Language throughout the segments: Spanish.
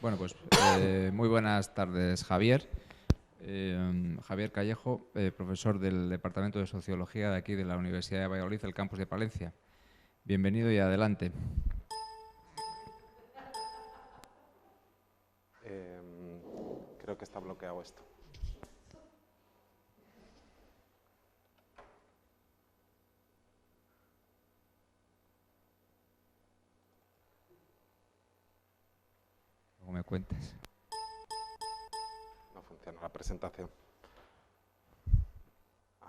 Bueno, pues muy buenas tardes, Javier. Javier Callejo, profesor del Departamento de Sociología de aquí de la Universidad de Valladolid, el campus de Palencia. Bienvenido y adelante. Creo que está bloqueado esto. Luego me cuentes. No funciona la presentación.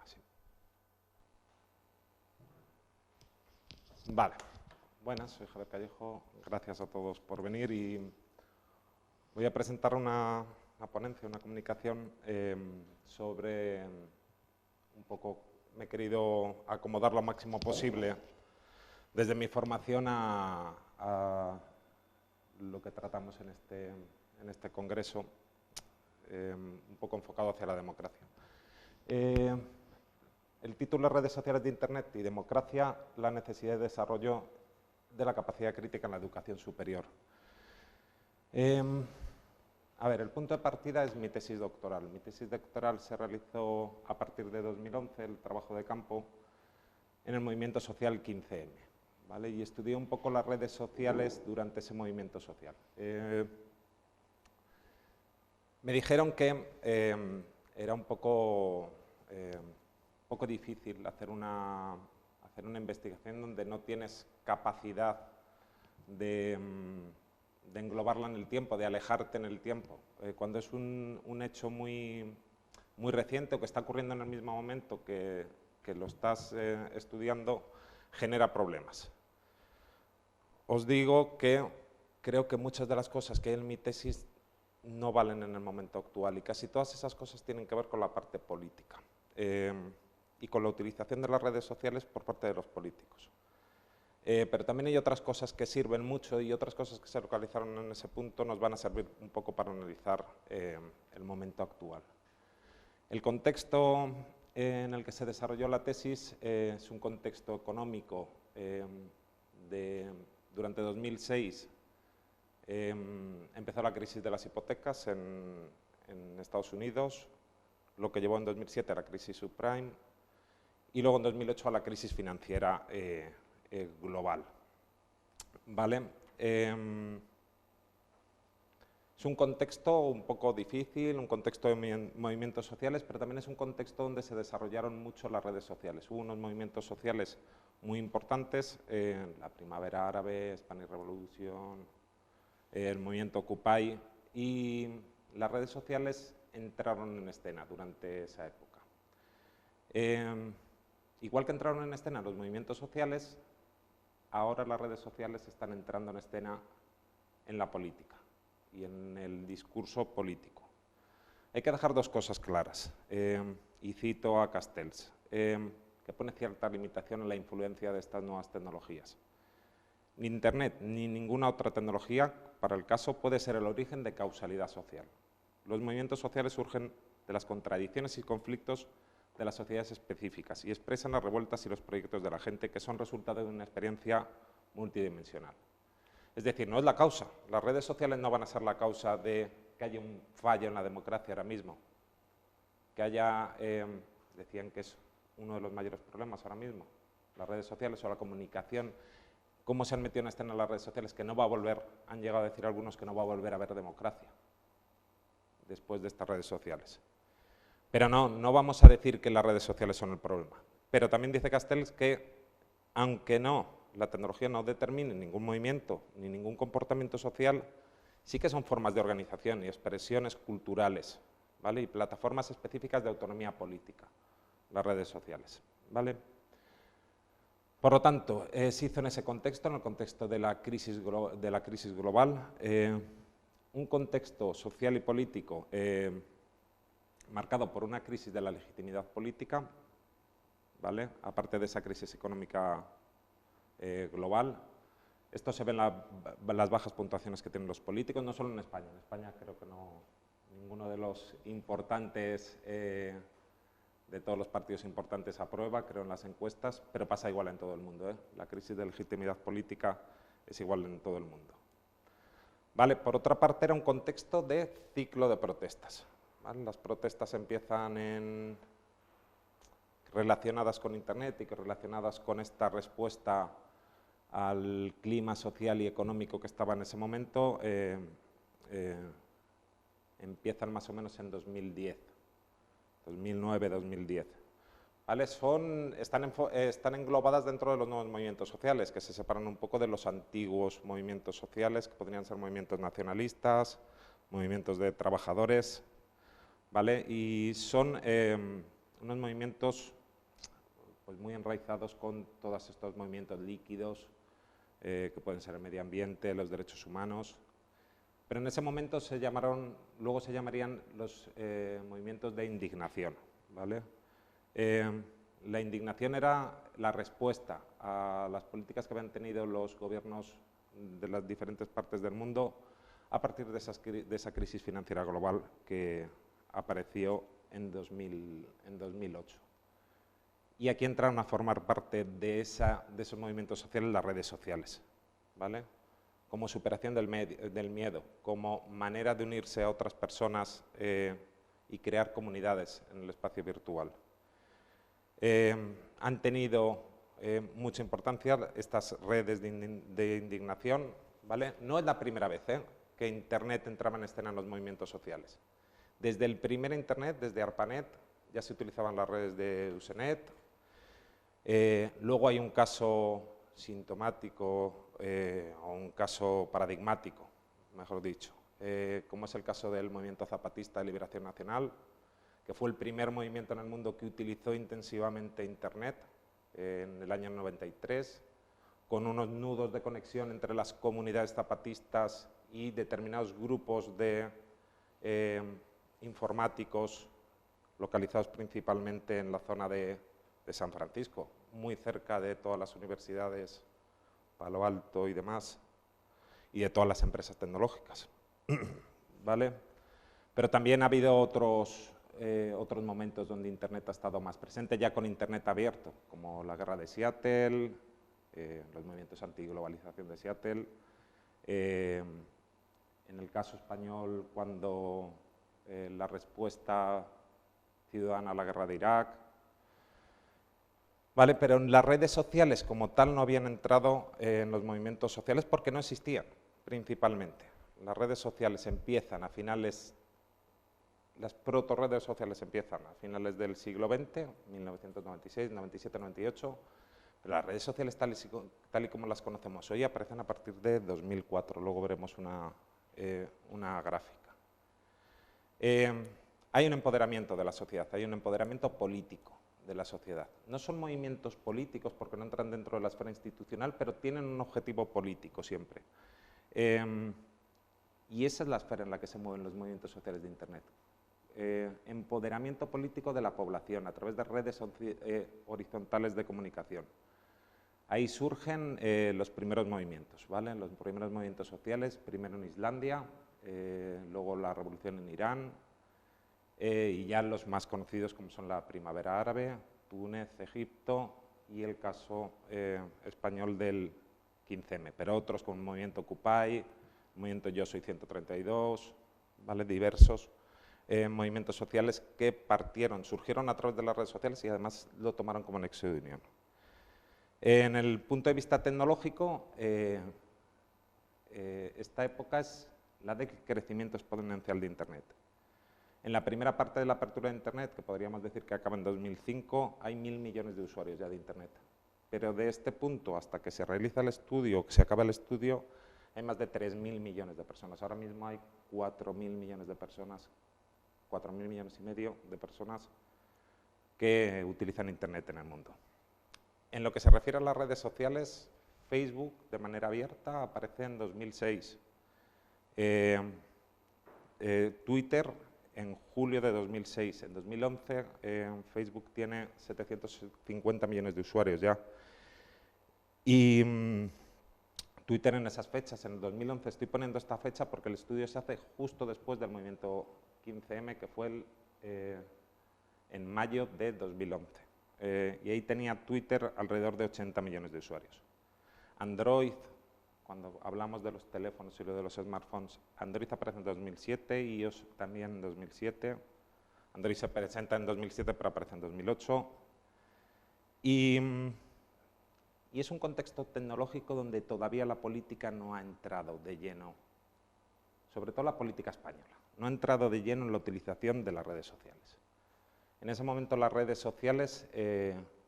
Sí. Vale. Buenas, soy Javier Callejo. Gracias a todos por venir y voy a presentar una ponencia, una comunicación sobre un poco, me he querido acomodar lo máximo posible desde mi formación a lo que tratamos en este congreso, un poco enfocado hacia la democracia. El título es Redes sociales de Internet y democracia, la necesidad de desarrollo de la capacidad crítica en la educación superior. A ver, el punto de partida es mi tesis doctoral. Mi tesis doctoral se realizó a partir de 2011, el trabajo de campo, en el movimiento social 15M. ¿Vale? Y estudié un poco las redes sociales durante ese movimiento social. Me dijeron que era un poco difícil hacer una investigación donde no tienes capacidad de englobarla en el tiempo, de alejarte en el tiempo. Cuando es un hecho muy reciente o que está ocurriendo en el mismo momento que lo estás estudiando, genera problemas. Os digo que creo que muchas de las cosas que hay en mi tesis no valen en el momento actual y casi todas esas cosas tienen que ver con la parte política y con la utilización de las redes sociales por parte de los políticos. Pero también hay otras cosas que sirven mucho y otras cosas que se localizaron en ese punto nos van a servir un poco para analizar el momento actual. El contexto en el que se desarrolló la tesis es un contexto económico durante 2006 empezó la crisis de las hipotecas en Estados Unidos, lo que llevó en 2007 a la crisis subprime y luego en 2008 a la crisis financiera global. ¿Vale? Es un contexto un poco difícil, un contexto de movimientos sociales, pero también es un contexto donde se desarrollaron mucho las redes sociales. Hubo unos movimientos sociales muy importantes, la Primavera Árabe, Spanish Revolution, el movimiento Occupy, y las redes sociales entraron en escena durante esa época. Igual que entraron en escena los movimientos sociales, ahora las redes sociales están entrando en escena en la política y en el discurso político. Hay que dejar dos cosas claras, y cito a Castells, que pone cierta limitación en la influencia de estas nuevas tecnologías. Ni Internet ni ninguna otra tecnología, para el caso, puede ser el origen de causalidad social. Los movimientos sociales surgen de las contradicciones y conflictos de las sociedades específicas y expresan las revueltas y los proyectos de la gente que son resultado de una experiencia multidimensional. Es decir, no es la causa. Las redes sociales no van a ser la causa de que haya un fallo en la democracia ahora mismo. Que haya, decían que es uno de los mayores problemas ahora mismo, las redes sociales o la comunicación, cómo se han metido en escena las redes sociales, que no va a volver, han llegado a decir algunos que no va a volver a haber democracia después de estas redes sociales. Pero no vamos a decir que las redes sociales son el problema. Pero también dice Castells que, aunque la tecnología no determine ningún movimiento ni ningún comportamiento social, sí que son formas de organización y expresiones culturales, ¿vale? Y plataformas específicas de autonomía política, las redes sociales, ¿vale? Por lo tanto, se hizo en ese contexto, en el contexto de la crisis global, un contexto social y político marcado por una crisis de la legitimidad política, ¿vale? Aparte de esa crisis económica global. Esto se ve en las bajas puntuaciones que tienen los políticos, no solo en España. En España creo que ninguno de los importantes, de todos los partidos importantes aprueba, creo, en las encuestas, pero pasa igual en todo el mundo, ¿eh? La crisis de legitimidad política es igual en todo el mundo. ¿Vale? Por otra parte, era un contexto de ciclo de protestas. ¿Vale? Las protestas empiezan relacionadas con Internet y relacionadas con esta respuesta al clima social y económico que estaba en ese momento, empiezan más o menos en 2010, 2009-2010. ¿Vale? Están englobadas dentro de los nuevos movimientos sociales, que se separan un poco de los antiguos movimientos sociales, que podrían ser movimientos nacionalistas, movimientos de trabajadores, ¿vale? Y son unos movimientos pues, muy enraizados con todos estos movimientos líquidos, que pueden ser el medio ambiente, los derechos humanos, pero en ese momento luego se llamarían los movimientos de indignación, ¿vale? La indignación era la respuesta a las políticas que habían tenido los gobiernos de las diferentes partes del mundo a partir de esa crisis financiera global que apareció en 2008. Y aquí entran a formar parte de esos movimientos sociales las redes sociales, ¿vale? Como superación del miedo, como manera de unirse a otras personas y crear comunidades en el espacio virtual. Han tenido mucha importancia estas redes de indignación, ¿vale? No es la primera vez que Internet entraba en escena en los movimientos sociales. Desde el primer Internet, desde ARPANET, ya se utilizaban las redes de Usenet. Luego hay un caso sintomático o un caso paradigmático, mejor dicho, como es el caso del movimiento zapatista de liberación nacional, que fue el primer movimiento en el mundo que utilizó intensivamente Internet en el año 93, con unos nudos de conexión entre las comunidades zapatistas y determinados grupos de informáticos localizados principalmente en la zona de San Francisco, muy cerca de todas las universidades, Palo Alto y demás, y de todas las empresas tecnológicas, ¿vale? Pero también ha habido otros momentos donde Internet ha estado más presente, ya con Internet abierto, como la guerra de Seattle, los movimientos antiglobalización de Seattle, en el caso español, cuando la respuesta ciudadana a la guerra de Irak, ¿vale? Pero en las redes sociales como tal no habían entrado en los movimientos sociales porque no existían, principalmente. Las redes sociales empiezan a finales, las proto-redes sociales empiezan a finales del siglo XX, 1996, 97, 98, pero las redes sociales tal y como las conocemos hoy aparecen a partir de 2004, luego veremos una gráfica. Hay un empoderamiento de la sociedad, hay un empoderamiento político de la sociedad. No son movimientos políticos porque no entran dentro de la esfera institucional, pero tienen un objetivo político siempre. Y esa es la esfera en la que se mueven los movimientos sociales de Internet. Empoderamiento político de la población a través de redes horizontales de comunicación. Ahí surgen los primeros movimientos, ¿vale? Los primeros movimientos sociales, primero en Islandia, luego la revolución en Irán, y ya los más conocidos como son la Primavera Árabe, Túnez, Egipto y el caso español del 15M, pero otros como el movimiento Occupy, el movimiento Yo Soy 132, ¿vale? Diversos movimientos sociales que surgieron a través de las redes sociales y además lo tomaron como nexo de unión. En el punto de vista tecnológico, esta época es la de crecimiento exponencial de Internet. En la primera parte de la apertura de Internet, que podríamos decir que acaba en 2005, hay 1.000 millones de usuarios ya de Internet. Pero de este punto hasta que se realiza el estudio, que se acaba el estudio, hay más de 3.000 millones de personas. Ahora mismo hay 4.000 millones de personas, 4.000 millones y medio de personas que utilizan Internet en el mundo. En lo que se refiere a las redes sociales, Facebook de manera abierta aparece en 2006. Twitter en julio de 2006. En 2011 Facebook tiene 750 millones de usuarios ya. Y Twitter en esas fechas, en el 2011, estoy poniendo esta fecha porque el estudio se hace justo después del movimiento 15M, que fue en mayo de 2011. Y ahí tenía Twitter alrededor de 80 millones de usuarios. Android, cuando hablamos de los teléfonos y de los smartphones, Android aparece en 2007 y iOS también en 2007. Android se presenta en 2007, pero aparece en 2008. Y es un contexto tecnológico donde todavía la política no ha entrado de lleno, sobre todo la política española, no ha entrado de lleno en la utilización de las redes sociales. En ese momento las redes sociales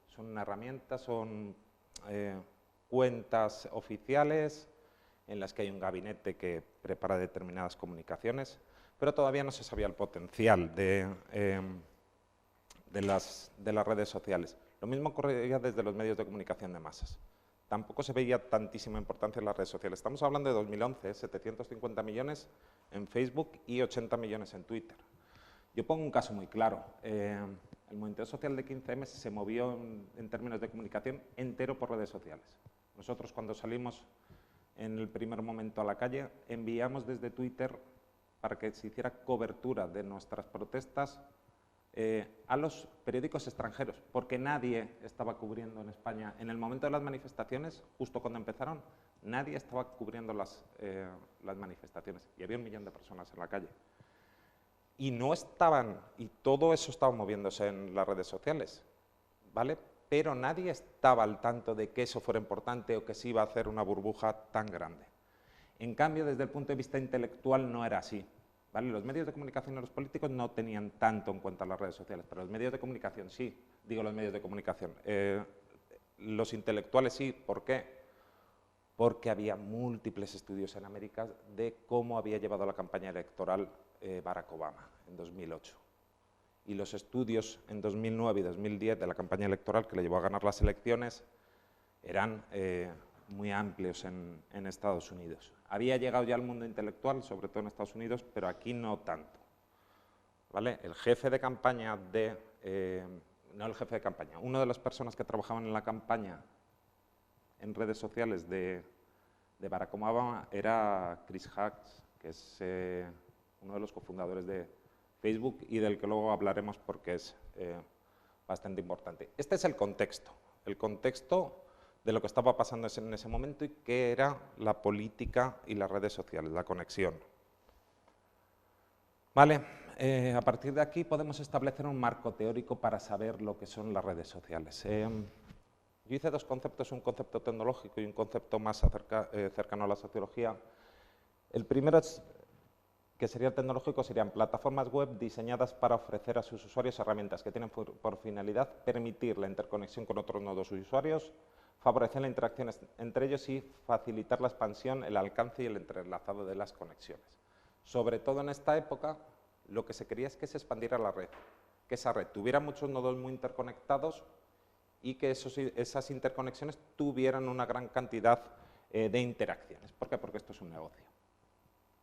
son una herramienta, son cuentas oficiales en las que hay un gabinete que prepara determinadas comunicaciones, pero todavía no se sabía el potencial de las redes sociales. Lo mismo ocurría desde los medios de comunicación de masas. Tampoco se veía tantísima importancia en las redes sociales. Estamos hablando de 2011, 750 millones en Facebook y 80 millones en Twitter. Yo pongo un caso muy claro. El movimiento social de 15M se movió en términos de comunicación entero por redes sociales. Nosotros cuando salimos en el primer momento a la calle enviamos desde Twitter para que se hiciera cobertura de nuestras protestas a los periódicos extranjeros, porque nadie estaba cubriendo en España. En el momento de las manifestaciones, justo cuando empezaron, nadie estaba cubriendo las manifestaciones y había 1 millón de personas en la calle. Y no estaban, y todo eso estaba moviéndose en las redes sociales, ¿vale? Pero nadie estaba al tanto de que eso fuera importante o que se iba a hacer una burbuja tan grande. En cambio, desde el punto de vista intelectual no era así, ¿vale? Los medios de comunicación y los políticos no tenían tanto en cuenta las redes sociales, pero los medios de comunicación sí, digo los medios de comunicación. Los intelectuales sí, ¿por qué? Porque había múltiples estudios en América de cómo había llevado la campaña electoral Barack Obama en 2008. Y los estudios en 2009 y 2010 de la campaña electoral que le llevó a ganar las elecciones eran muy amplios en Estados Unidos. Había llegado ya al mundo intelectual, sobre todo en Estados Unidos, pero aquí no tanto, ¿vale? El jefe de campaña no el jefe de campaña, una de las personas que trabajaban en la campaña en redes sociales de Barack Obama era Chris Hughes, que es uno de los cofundadores de Facebook y del que luego hablaremos porque es bastante importante. Este es el contexto de lo que estaba pasando en ese momento y qué era la política y las redes sociales, la conexión. Vale, a partir de aquí podemos establecer un marco teórico para saber lo que son las redes sociales. Yo hice 2 conceptos, un concepto tecnológico y un concepto más cercano a la sociología. El primero, que sería el tecnológico, serían plataformas web diseñadas para ofrecer a sus usuarios herramientas que tienen por finalidad permitir la interconexión con otros nodos o usuarios, favorecer la interacción entre ellos y facilitar la expansión, el alcance y el entrelazado de las conexiones. Sobre todo en esta época, lo que se quería es que se expandiera la red, que esa red tuviera muchos nodos muy interconectados y que esas interconexiones tuvieran una gran cantidad de interacciones. ¿Por qué? Porque esto es un negocio.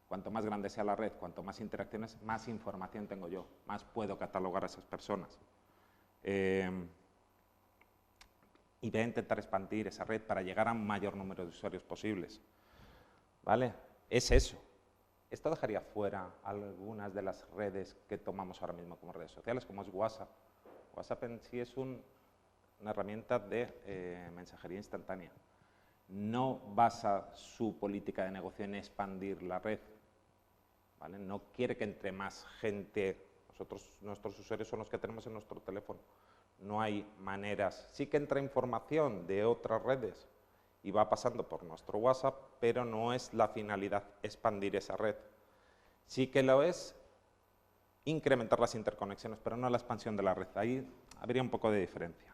Cuanto más grande sea la red, cuanto más interacciones, más información tengo yo, más puedo catalogar a esas personas. Y voy a intentar expandir esa red para llegar a un mayor número de usuarios posibles. ¿Vale? Es eso. Esto dejaría fuera algunas de las redes que tomamos ahora mismo como redes sociales, como es WhatsApp. WhatsApp en sí es una herramienta de mensajería instantánea. No basa su política de negocio en expandir la red, ¿vale? No quiere que entre más gente, nuestros usuarios son los que tenemos en nuestro teléfono. No hay maneras, sí que entra información de otras redes y va pasando por nuestro WhatsApp, pero no es la finalidad expandir esa red. Sí que lo es incrementar las interconexiones, pero no la expansión de la red. Ahí habría un poco de diferencia.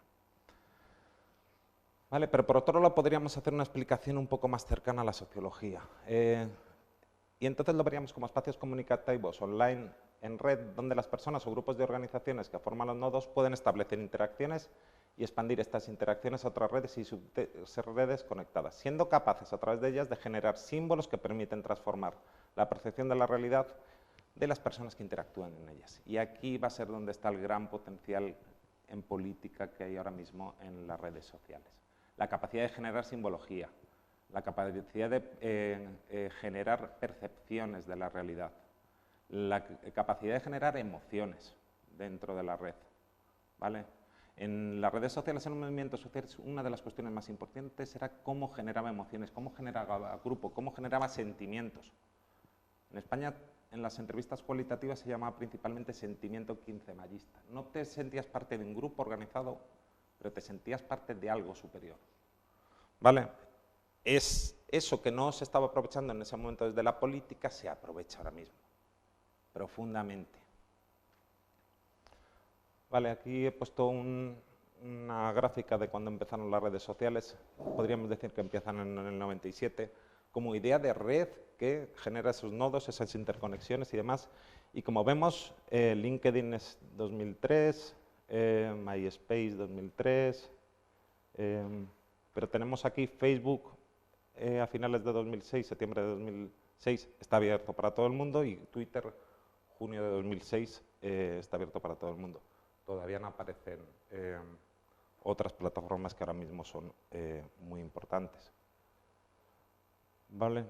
Vale, pero por otro lado podríamos hacer una explicación un poco más cercana a la sociología. Y entonces lo veríamos como espacios comunicativos online en red, donde las personas o grupos de organizaciones que forman los nodos pueden establecer interacciones y expandir estas interacciones a otras redes y ser redes conectadas, siendo capaces a través de ellas de generar símbolos que permiten transformar la percepción de la realidad de las personas que interactúan en ellas. Y aquí va a ser donde está el gran potencial en política que hay ahora mismo en las redes sociales. La capacidad de generar simbología, la capacidad de generar percepciones de la realidad, la capacidad de generar emociones dentro de la red, ¿vale? En las redes sociales, en un movimiento social, una de las cuestiones más importantes era cómo generaba emociones, cómo generaba grupo, cómo generaba sentimientos. En España, en las entrevistas cualitativas se llamaba principalmente sentimiento quincemayista. No te sentías parte de un grupo organizado, pero te sentías parte de algo superior. ¿Vale? Es eso que no se estaba aprovechando en ese momento desde la política, se aprovecha ahora mismo, profundamente. Vale, aquí he puesto una gráfica de cuando empezaron las redes sociales. Podríamos decir que empiezan en el 97, como idea de red que genera esos nodos, esas interconexiones y demás. Y como vemos, LinkedIn es 2003, MySpace 2003, pero tenemos aquí Facebook a finales de 2006, septiembre de 2006, está abierto para todo el mundo, y Twitter, junio de 2006, está abierto para todo el mundo. Todavía no aparecen otras plataformas que ahora mismo son muy importantes. ¿Vale?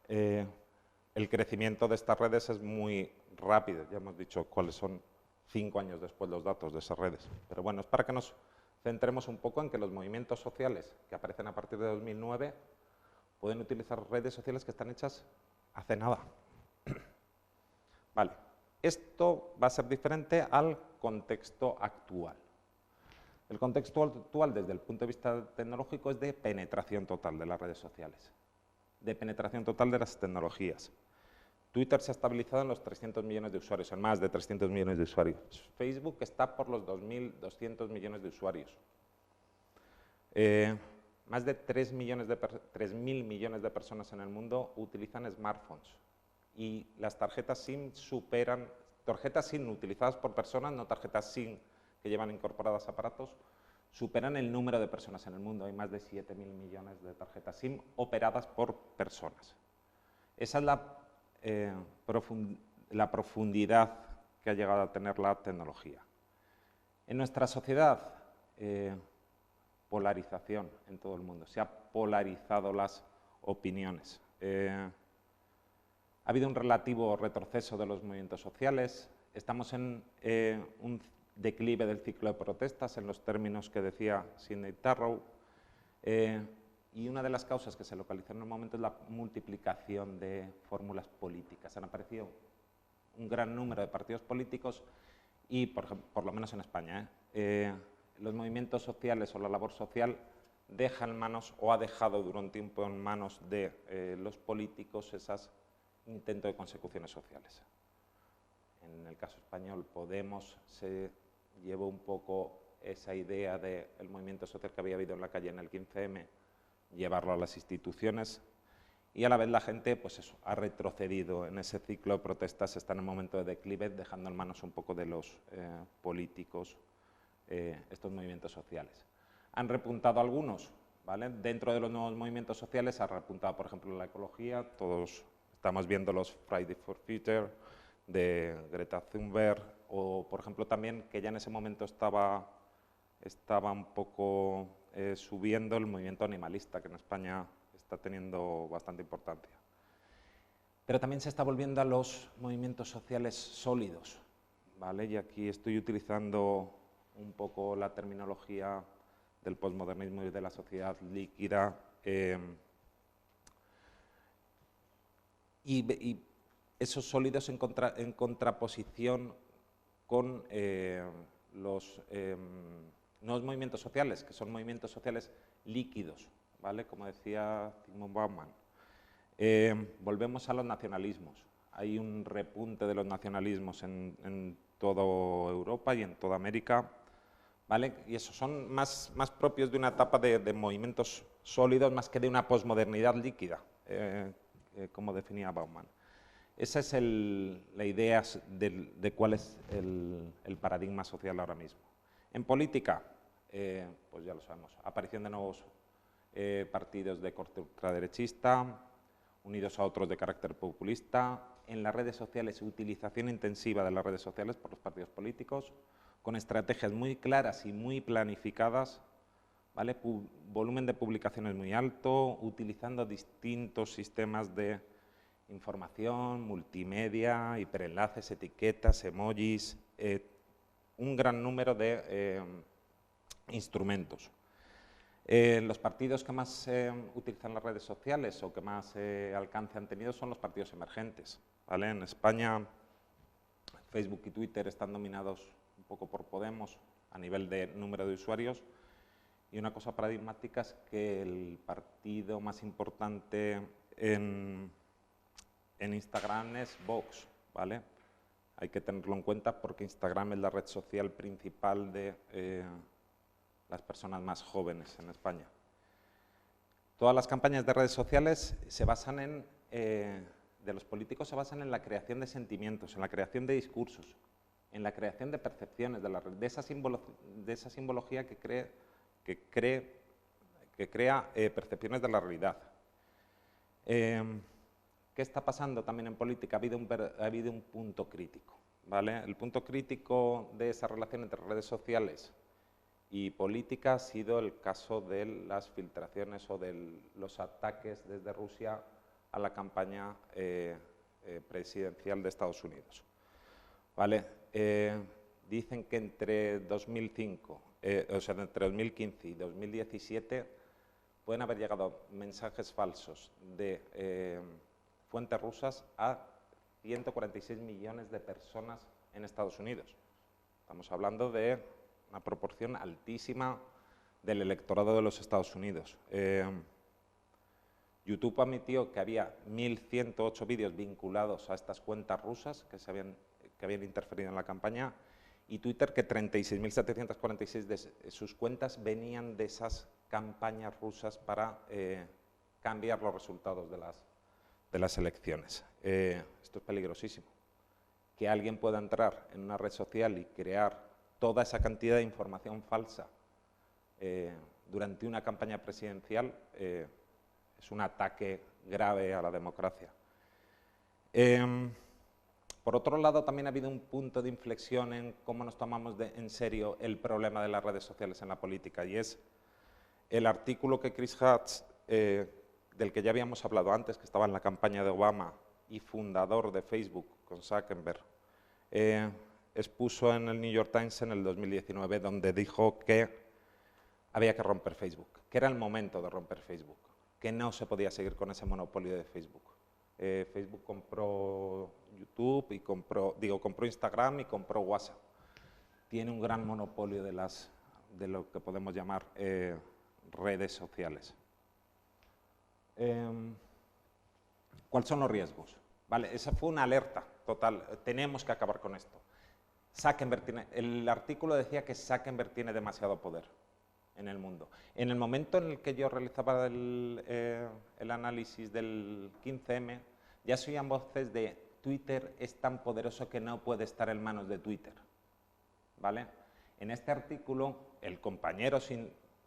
El crecimiento de estas redes es muy rápido. Ya hemos dicho cuáles son 5 años después los datos de esas redes. Pero bueno, es para que nos centremos un poco en que los movimientos sociales que aparecen a partir de 2009 pueden utilizar redes sociales que están hechas hace nada. Vale. Esto va a ser diferente al contexto actual. El contexto actual, desde el punto de vista tecnológico, es de penetración total de las redes sociales, de penetración total de las tecnologías. Twitter se ha estabilizado en los 300 millones de usuarios, en más de 300 millones de usuarios. Facebook está por los 2.200 millones de usuarios. Más de 3.000 millones de personas en el mundo utilizan smartphones. Y las tarjetas SIM superan, tarjetas SIM utilizadas por personas, no tarjetas SIM que llevan incorporadas aparatos, superan el número de personas en el mundo. Hay más de 7.000 millones de tarjetas SIM operadas por personas. Esa es la profundidad que ha llegado a tener la tecnología. En nuestra sociedad, polarización en todo el mundo. Se ha polarizado las opiniones. Ha habido un relativo retroceso de los movimientos sociales. Estamos en un declive del ciclo de protestas, en los términos que decía Sidney Tarrow. Y una de las causas que se localizan en un momento es la multiplicación de fórmulas políticas. Han aparecido un gran número de partidos políticos y, por lo menos en España, los movimientos sociales o la labor social deja en manos, o ha dejado durante un tiempo en manos de los políticos esos intentos de consecuciones sociales. En el caso español, Podemos se llevó un poco esa idea del movimiento social que había habido en la calle en el 15M, llevarlo a las instituciones, y a la vez la gente, pues eso, ha retrocedido en ese ciclo de protestas, está en un momento de declive, dejando en manos un poco de los políticos estos movimientos sociales. Han repuntado algunos, ¿vale? Dentro de los nuevos movimientos sociales ha repuntado, por ejemplo, la ecología. Todos estamos viendo los Friday for Future de Greta Thunberg, o, por ejemplo, también, que ya en ese momento estaba un poco subiendo el movimiento animalista, que en España está teniendo bastante importancia. Pero también se está volviendo a los movimientos sociales sólidos, ¿vale? Y aquí estoy utilizando un poco la terminología del posmodernismo y de la sociedad líquida, y esos sólidos en contraposición con los nuevos movimientos sociales, que son movimientos sociales líquidos, ¿vale? Como decía Zygmunt Bauman. Volvemos a los nacionalismos. Hay un repunte de los nacionalismos en toda Europa y en toda América, ¿vale? Y esos son más propios de una etapa de movimientos sólidos, más que de una posmodernidad líquida, como definía Bauman. Esa es la idea de cuál es el paradigma social ahora mismo. En política, pues ya lo sabemos, aparición de nuevos partidos de corte ultraderechista, unidos a otros de carácter populista. En las redes sociales, utilización intensiva de las redes sociales por los partidos políticos, con estrategias muy claras y muy planificadas, ¿vale? Volumen de publicaciones muy alto, utilizando distintos sistemas de información, multimedia, hiperenlaces, etiquetas, emojis, un gran número de instrumentos. Los partidos que más utilizan las redes sociales o que más alcance han tenido son los partidos emergentes, ¿vale? En España, Facebook y Twitter están dominados un poco por Podemos a nivel de número de usuarios, y una cosa paradigmática es que el partido más importante en Instagram es Vox, ¿vale? Hay que tenerlo en cuenta porque Instagram es la red social principal de las personas más jóvenes en España. Todas las campañas de redes sociales se basan de los políticos se basan en la creación de sentimientos, en la creación de discursos, en la creación de percepciones, de esa simbología que crea percepciones de la realidad. ¿Qué está pasando también en política? Ha habido un punto crítico, ¿vale? El punto crítico de esa relación entre redes sociales y política ha sido el caso de las filtraciones o de los ataques desde Rusia a la campaña presidencial de Estados Unidos, ¿vale? Dicen que entre 2015 y 2017 pueden haber llegado mensajes falsos de fuentes rusas a 146 millones de personas en Estados Unidos. Estamos hablando de una proporción altísima del electorado de los Estados Unidos. YouTube admitió que había 1.108 vídeos vinculados a estas cuentas rusas que habían interferido en la campaña, y Twitter que 36.746 de sus cuentas venían de esas campañas rusas para cambiar los resultados de las elecciones. Esto es peligrosísimo. Que alguien pueda entrar en una red social y crear toda esa cantidad de información falsa durante una campaña presidencial es un ataque grave a la democracia. Por otro lado, también ha habido un punto de inflexión en cómo nos tomamos en serio el problema de las redes sociales en la política, y es el artículo que Chris Hutz, del que ya habíamos hablado antes, que estaba en la campaña de Obama y fundador de Facebook con Zuckerberg, expuso en el New York Times en el 2019, donde dijo que había que romper Facebook, que era el momento de romper Facebook, que no se podía seguir con ese monopolio de Facebook. Facebook compró YouTube y compró Instagram y compró WhatsApp. Tiene un gran monopolio de lo que podemos llamar redes sociales. ¿Cuáles son los riesgos? Vale, esa fue una alerta total. Tenemos que acabar con esto. El artículo decía que Zuckerberg tiene demasiado poder en el mundo. En el momento en el que yo realizaba el análisis del 15M, ya se oían voces de Twitter es tan poderoso que no puede estar en manos de Twitter, ¿vale? En este artículo, el compañero,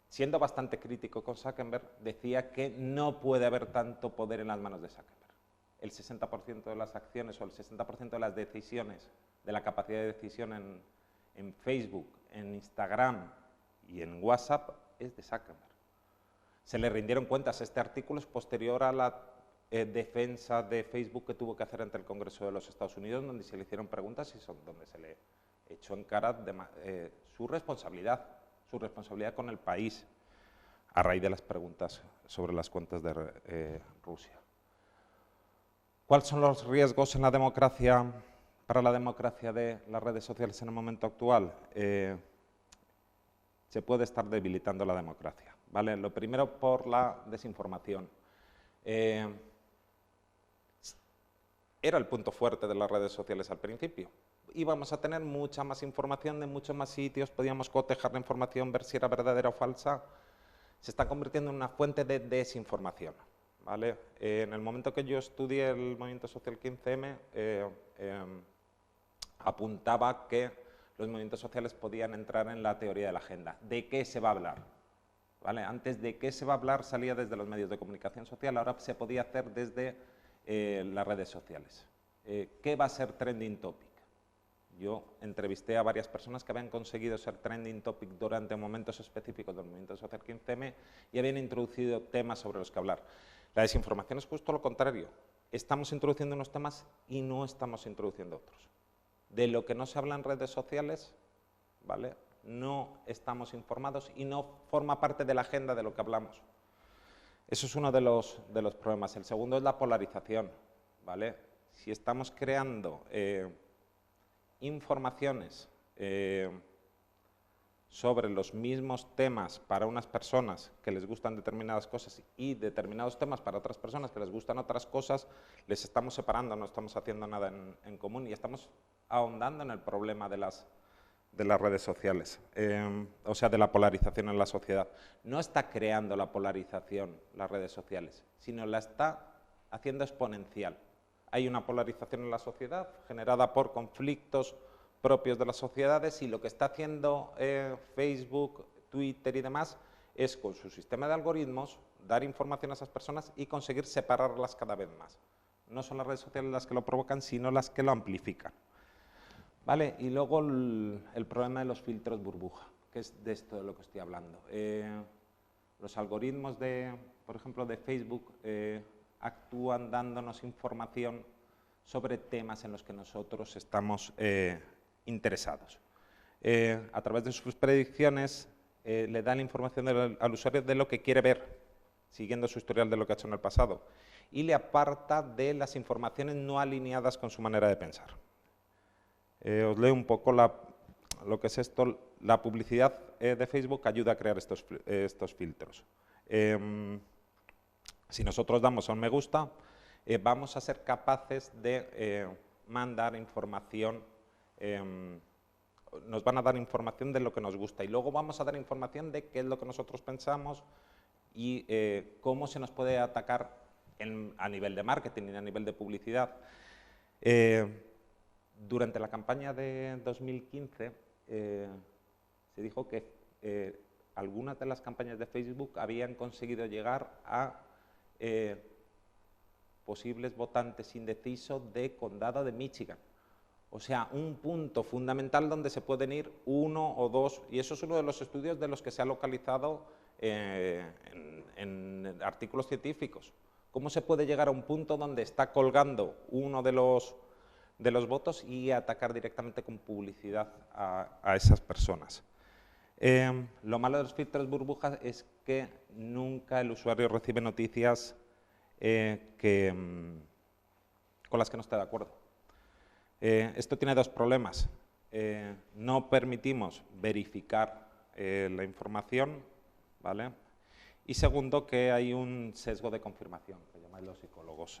siendo bastante crítico con Zuckerberg, decía que no puede haber tanto poder en las manos de Zuckerberg. El 60% de las acciones o el 60% de las decisiones, de la capacidad de decisión en Facebook, en Instagram y en WhatsApp es de Zuckerberg. Se le rindieron cuentas. Este artículo es posterior a la defensa de Facebook que tuvo que hacer ante el Congreso de los Estados Unidos, donde se le hicieron preguntas y donde se le echó en cara su responsabilidad con el país a raíz de las preguntas sobre las cuentas de Rusia. ¿Cuáles son los riesgos en la democracia, para la democracia de las redes sociales en el momento actual? Se puede estar debilitando la democracia, ¿vale? Lo primero, por la desinformación. Era el punto fuerte de las redes sociales al principio. Íbamos a tener mucha más información de muchos más sitios, podíamos cotejar la información, ver si era verdadera o falsa. Se está convirtiendo en una fuente de desinformación, ¿vale? En el momento que yo estudié el movimiento social 15M, apuntaba que los movimientos sociales podían entrar en la teoría de la agenda. ¿De qué se va a hablar? ¿Vale? Antes, de qué se va a hablar salía desde los medios de comunicación social, ahora se podía hacer desde las redes sociales. ¿Qué va a ser trending topic? Yo entrevisté a varias personas que habían conseguido ser trending topic durante momentos específicos del movimiento social 15M y habían introducido temas sobre los que hablar. La desinformación es justo lo contrario. Estamos introduciendo unos temas y no estamos introduciendo otros. De lo que no se habla en redes sociales, ¿vale? no estamos informados y no forma parte de la agenda de lo que hablamos. Eso es uno de los problemas. El segundo es la polarización, ¿vale? Si estamos creando informaciones sobre los mismos temas para unas personas que les gustan determinadas cosas y determinados temas para otras personas que les gustan otras cosas, les estamos separando, no estamos haciendo nada en común y estamos ahondando en el problema de las redes sociales, o sea, de la polarización en la sociedad. No está creando la polarización las redes sociales, sino la está haciendo exponencial. Hay una polarización en la sociedad generada por conflictos propios de las sociedades y lo que está haciendo Facebook, Twitter y demás es, con su sistema de algoritmos, dar información a esas personas y conseguir separarlas cada vez más. No son las redes sociales las que lo provocan, sino las que lo amplifican. ¿Vale? Y luego el problema de los filtros burbuja, que es de esto de lo que estoy hablando. Los algoritmos, por ejemplo, de Facebook actúan dándonos información sobre temas en los que nosotros estamos interesados. A través de sus predicciones le dan información al usuario de lo que quiere ver, siguiendo su historial de lo que ha hecho en el pasado, y le aparta de las informaciones no alineadas con su manera de pensar. Os leo un poco lo que es esto. La publicidad de Facebook ayuda a crear estos filtros. Si nosotros damos a un me gusta, vamos a ser capaces de mandar información, nos van a dar información de lo que nos gusta y luego vamos a dar información de qué es lo que nosotros pensamos y cómo se nos puede atacar a nivel de marketing y a nivel de publicidad. Durante la campaña de 2015 se dijo que algunas de las campañas de Facebook habían conseguido llegar a posibles votantes indecisos de condado de Michigan. O sea, un punto fundamental donde se pueden ir uno o dos, y eso es uno de los estudios de los que se ha localizado en artículos científicos. ¿Cómo se puede llegar a un punto donde está colgando uno de los votos y atacar directamente con publicidad a esas personas? Lo malo de los filtros burbujas es que nunca el usuario recibe noticias con las que no esté de acuerdo. Esto tiene dos problemas. No permitimos verificar la información, ¿vale? Y segundo, que hay un sesgo de confirmación, que llaman los psicólogos.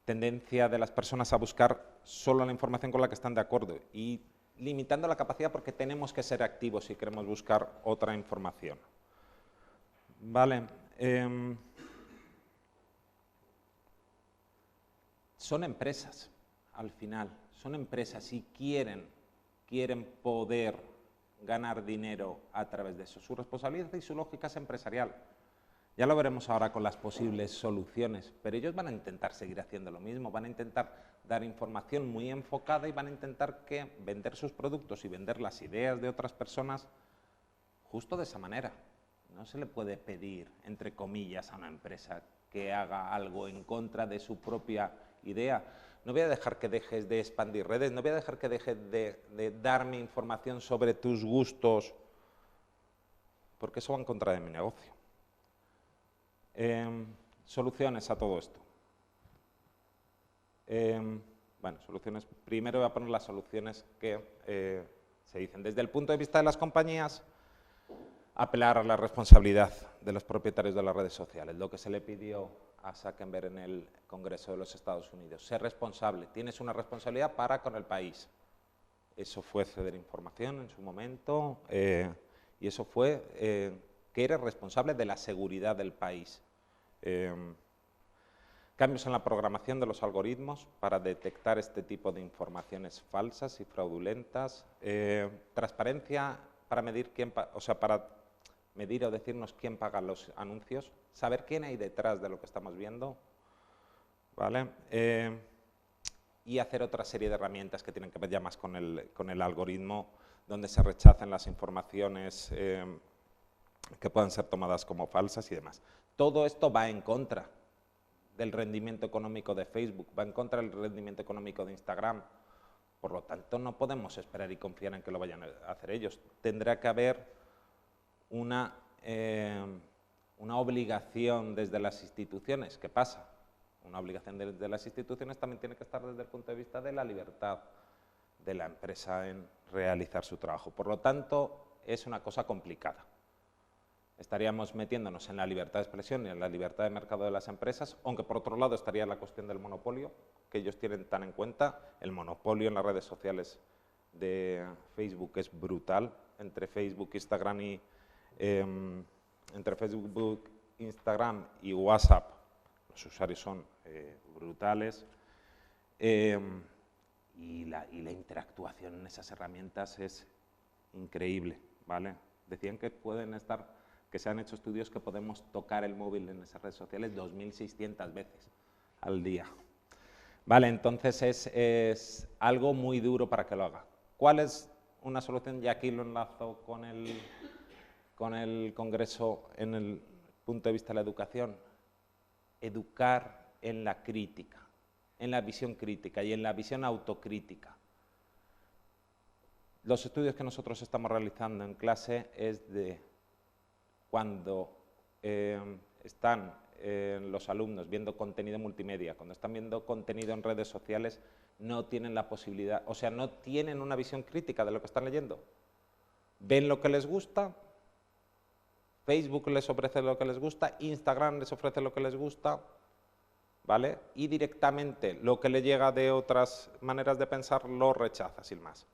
Tendencia de las personas a buscar solo la información con la que están de acuerdo y limitando la capacidad porque tenemos que ser activos si queremos buscar otra información. Vale. Son empresas, al final, son empresas y quieren poder ganar dinero a través de eso. Su responsabilidad y su lógica es empresarial. Ya lo veremos ahora con las posibles soluciones, pero ellos van a intentar seguir haciendo lo mismo, van a intentar dar información muy enfocada y van a intentar vender sus productos y vender las ideas de otras personas justo de esa manera. No se le puede pedir, entre comillas, a una empresa que haga algo en contra de su propia idea. No voy a dejar que dejes de expandir redes, no voy a dejar que dejes de darme información sobre tus gustos, porque eso va en contra de mi negocio. Soluciones a todo esto. Bueno, soluciones. Primero voy a poner las soluciones que se dicen. Desde el punto de vista de las compañías, apelar a la responsabilidad de los propietarios de las redes sociales, lo que se le pidió a Zuckerberg en el Congreso de los Estados Unidos. Ser responsable, tienes una responsabilidad para con el país. Eso fue ceder información en su momento y eso fue que eres responsable de la seguridad del país. Cambios en la programación de los algoritmos para detectar este tipo de informaciones falsas y fraudulentas. Transparencia para medir para medir o decirnos quién paga los anuncios, saber quién hay detrás de lo que estamos viendo, ¿vale? Y hacer otra serie de herramientas que tienen que ver ya más con el algoritmo, donde se rechacen las informaciones que puedan ser tomadas como falsas y demás. Todo esto va en contra del rendimiento económico de Facebook, va en contra del rendimiento económico de Instagram, Por lo tanto, no podemos esperar y confiar en que lo vayan a hacer ellos. Tendrá que haber una obligación desde las instituciones. ¿Qué pasa? Una obligación desde las instituciones también tiene que estar desde el punto de vista de la libertad de la empresa en realizar su trabajo. Por lo tanto, es una cosa complicada. Estaríamos metiéndonos en la libertad de expresión y en la libertad de mercado de las empresas, aunque por otro lado estaría la cuestión del monopolio, que ellos tienen tan en cuenta. El monopolio en las redes sociales de Facebook es brutal. Entre Facebook, Instagram y WhatsApp, los usuarios son brutales. Y la interactuación en esas herramientas es increíble, ¿vale? Decían que se han hecho estudios que podemos tocar el móvil en esas redes sociales 2.600 veces al día. Vale, entonces es algo muy duro para que lo haga. ¿Cuál es una solución? Y aquí lo enlazo con el Congreso en el punto de vista de la educación. Educar en la crítica, en la visión crítica y en la visión autocrítica. Los estudios que nosotros estamos realizando en clase es de cuando están los alumnos viendo contenido multimedia, cuando están viendo contenido en redes sociales, no tienen la posibilidad, o sea, no tienen una visión crítica de lo que están leyendo. Ven lo que les gusta, Facebook les ofrece lo que les gusta, Instagram les ofrece lo que les gusta, ¿vale? Y directamente lo que le llega de otras maneras de pensar lo rechaza, sin más.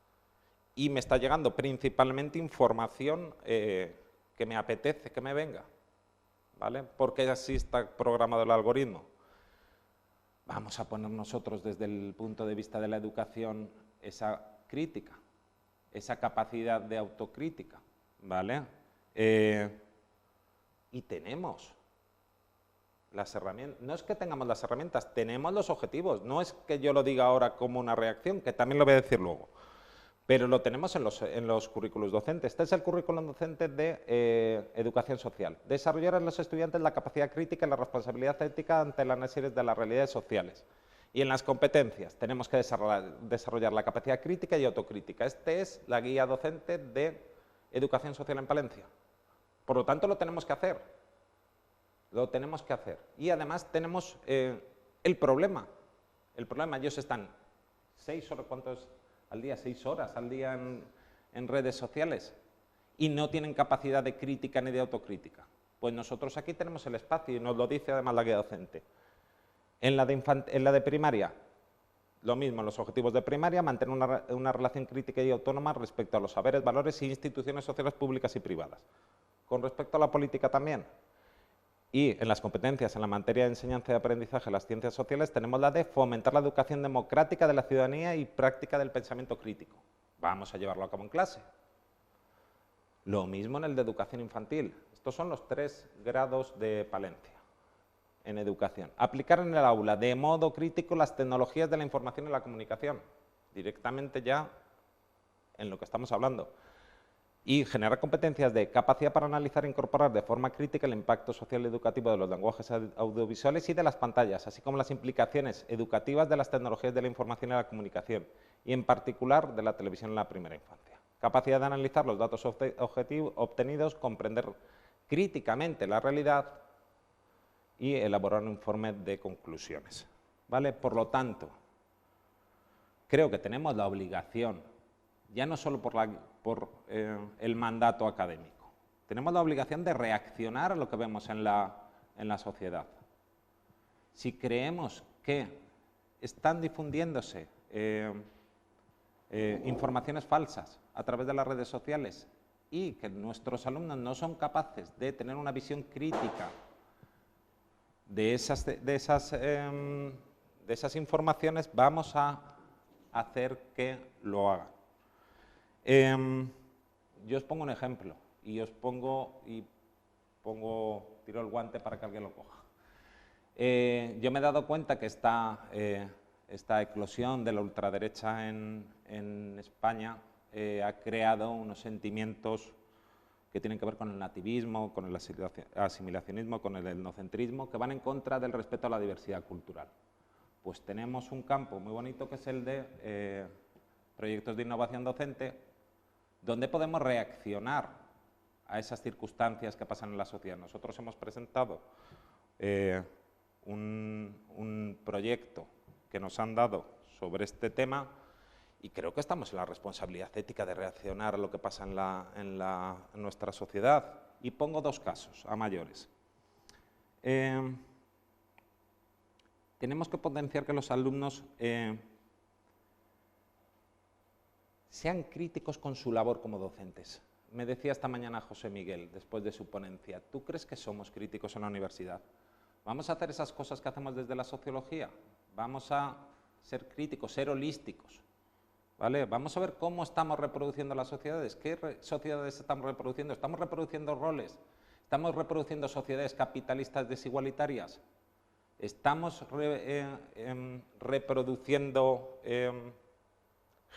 Y me está llegando principalmente información que me apetece que me venga, ¿vale? Porque así está programado el algoritmo. Vamos a poner nosotros desde el punto de vista de la educación esa crítica, esa capacidad de autocrítica, ¿vale? Y tenemos las herramientas. No es que tengamos las herramientas, tenemos los objetivos. No es que yo lo diga ahora como una reacción, que también lo voy a decir luego. Pero lo tenemos en los currículos docentes. Este es el currículum docente de educación social. Desarrollar en los estudiantes la capacidad crítica y la responsabilidad ética ante el análisis de las realidades sociales. Y en las competencias tenemos que desarrollar la capacidad crítica y autocrítica. Este es la guía docente de educación social en Palencia. Por lo tanto, lo tenemos que hacer. Lo tenemos que hacer. Y además tenemos el problema. Ellos están 6 horas, ¿cuántos? Al día, 6 horas al día en redes sociales y no tienen capacidad de crítica ni de autocrítica. Pues nosotros aquí tenemos el espacio y nos lo dice además la guía docente. En la de primaria, lo mismo, en los objetivos de primaria, mantener una relación crítica y autónoma respecto a los saberes, valores e instituciones sociales públicas y privadas. Con respecto a la política también. Y en las competencias en la materia de enseñanza y aprendizaje de las ciencias sociales tenemos la de fomentar la educación democrática de la ciudadanía y práctica del pensamiento crítico. Vamos a llevarlo a cabo en clase. Lo mismo en el de educación infantil. Estos son los 3 grados de Palencia en educación. Aplicar en el aula de modo crítico las tecnologías de la información y la comunicación. Directamente ya en lo que estamos hablando. Y generar competencias de capacidad para analizar e incorporar de forma crítica el impacto social y educativo de los lenguajes audiovisuales y de las pantallas, así como las implicaciones educativas de las tecnologías de la información y la comunicación, y en particular de la televisión en la primera infancia. Capacidad de analizar los datos obtenidos, comprender críticamente la realidad y elaborar un informe de conclusiones, ¿vale? Por lo tanto, creo que tenemos la obligación, ya no solo por el mandato académico. Tenemos la obligación de reaccionar a lo que vemos en la sociedad. Si creemos que están difundiéndose informaciones falsas a través de las redes sociales y que nuestros alumnos no son capaces de tener una visión crítica de esas informaciones, vamos a hacer que lo hagan. Yo os pongo un ejemplo y tiro el guante para que alguien lo coja. Yo me he dado cuenta que esta eclosión de la ultraderecha en España ha creado unos sentimientos que tienen que ver con el nativismo, con el asimilacionismo, con el etnocentrismo, que van en contra del respeto a la diversidad cultural. Pues tenemos un campo muy bonito que es el de proyectos de innovación docente, donde podemos reaccionar a esas circunstancias que pasan en la sociedad. Nosotros hemos presentado un proyecto que nos han dado sobre este tema y creo que estamos en la responsabilidad ética de reaccionar a lo que pasa en nuestra sociedad. Y pongo dos casos a mayores. Tenemos que potenciar que los alumnos sean críticos con su labor como docentes. Me decía esta mañana José Miguel, después de su ponencia, ¿tú crees que somos críticos en la universidad? ¿Vamos a hacer esas cosas que hacemos desde la sociología? ¿Vamos a ser críticos, ser holísticos? ¿Vale? Vamos a ver cómo estamos reproduciendo las sociedades. ¿Qué sociedades estamos reproduciendo? ¿Estamos reproduciendo roles? ¿Estamos reproduciendo sociedades capitalistas desigualitarias? ¿Estamos reproduciendo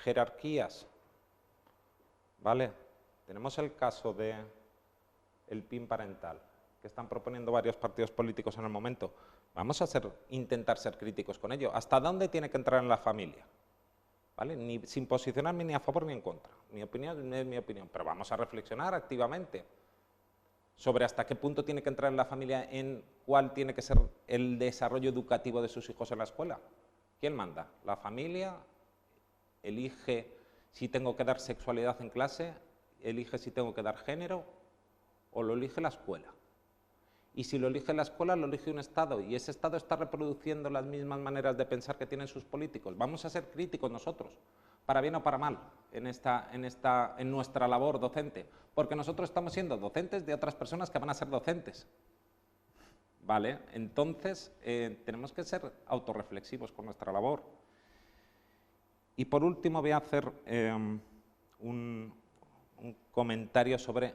jerarquías? ¿Vale? Tenemos el caso del PIN parental, que están proponiendo varios partidos políticos en el momento. Vamos a intentar ser críticos con ello. ¿Hasta dónde tiene que entrar en la familia? ¿Vale? Sin posicionarme ni a favor ni en contra. Mi opinión es mi opinión, pero vamos a reflexionar activamente sobre hasta qué punto tiene que entrar en la familia, en cuál tiene que ser el desarrollo educativo de sus hijos en la escuela. ¿Quién manda? ¿La familia? ¿Elige si tengo que dar sexualidad en clase? ¿Elige si tengo que dar género? ¿O lo elige la escuela? Y si lo elige la escuela, lo elige un Estado, y ese Estado está reproduciendo las mismas maneras de pensar que tienen sus políticos. Vamos a ser críticos nosotros, para bien o para mal, en nuestra labor docente, porque nosotros estamos siendo docentes de otras personas que van a ser docentes. ¿Vale? Entonces, tenemos que ser autorreflexivos con nuestra labor. Y por último voy a hacer un comentario sobre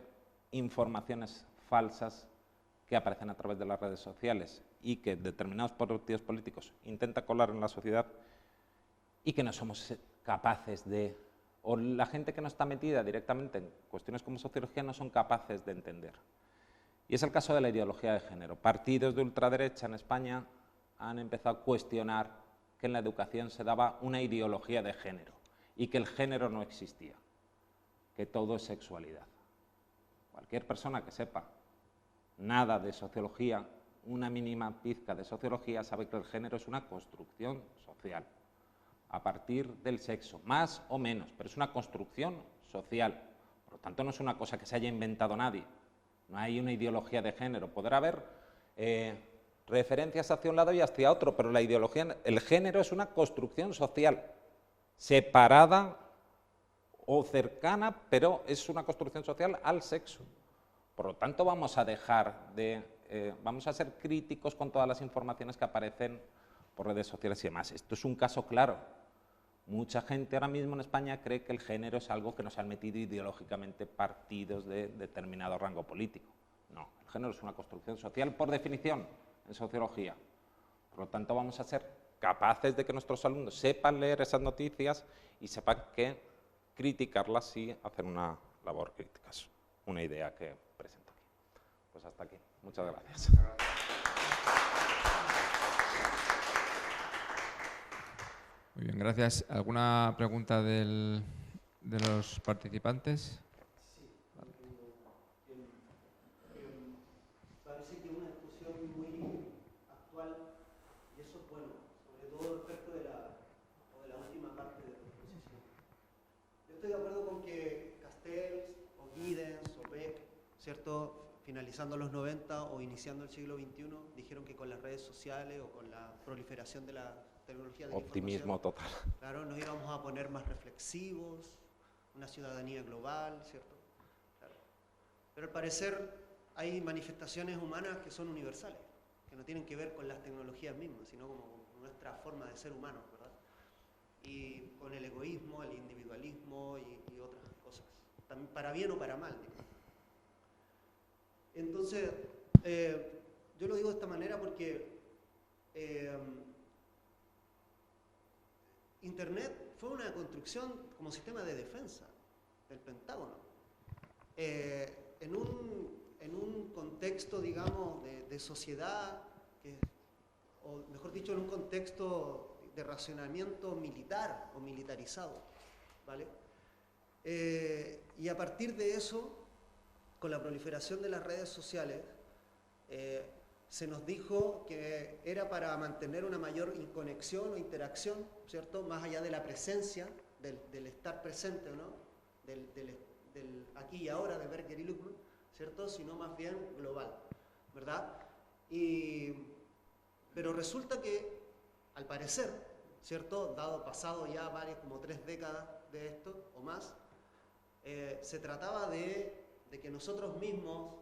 informaciones falsas que aparecen a través de las redes sociales y que determinados partidos políticos intentan colar en la sociedad y que no somos capaces de, o la gente que no está metida directamente en cuestiones como sociología no son capaces de entender. Y es el caso de la ideología de género. Partidos de ultraderecha en España han empezado a cuestionar que en la educación se daba una ideología de género y que el género no existía, que todo es sexualidad. Cualquier persona que sepa nada de sociología, una mínima pizca de sociología, sabe que el género es una construcción social, a partir del sexo, más o menos, pero es una construcción social. Por lo tanto, no es una cosa que se haya inventado nadie. No hay una ideología de género. Podrá haber referencias hacia un lado y hacia otro, pero la ideología, el género es una construcción social, separada o cercana, pero es una construcción social al sexo. Por lo tanto, vamos a vamos a ser críticos con todas las informaciones que aparecen por redes sociales y demás. Esto es un caso claro. Mucha gente ahora mismo en España cree que el género es algo que nos han metido ideológicamente partidos de determinado rango político. No, el género es una construcción social por definición en sociología. Por lo tanto, vamos a ser capaces de que nuestros alumnos sepan leer esas noticias y sepan que criticarlas y hacer una labor crítica. Es una idea que presento aquí. Pues hasta aquí. Muchas gracias. Muy bien, gracias. ¿Alguna pregunta de los participantes? Parece que es una discusión muy actual y eso es bueno, sobre todo respecto de la última parte de la exposición. Yo estoy de acuerdo con que Castells o Giddens o Beck, ¿cierto?, finalizando los 90 o iniciando el siglo XXI, dijeron que con las redes sociales o con la proliferación de la tecnología de la Optimismo total. Claro, nos íbamos a poner más reflexivos, una ciudadanía global, ¿cierto? Claro. Pero al parecer hay manifestaciones humanas que son universales, que no tienen que ver con las tecnologías mismas, sino como con nuestra forma de ser humanos, ¿verdad? Y con el egoísmo, el individualismo y otras cosas, también para bien o para mal, digamos. Entonces, yo lo digo de esta manera porque Internet fue una construcción como sistema de defensa del Pentágono. En un contexto, digamos, de sociedad, o mejor dicho, en un contexto de racionamiento militar o militarizado, ¿vale? Y a partir de eso, con la proliferación de las redes sociales, se nos dijo que era para mantener una mayor conexión o interacción, ¿cierto? Más allá de la presencia, del estar presente, ¿no? Del aquí y ahora de Berger y Luhmann, ¿cierto? Sino más bien global, ¿verdad? Pero resulta que, al parecer, ¿cierto? Dado pasado ya como 3 décadas de esto o más, se trataba de que nosotros mismos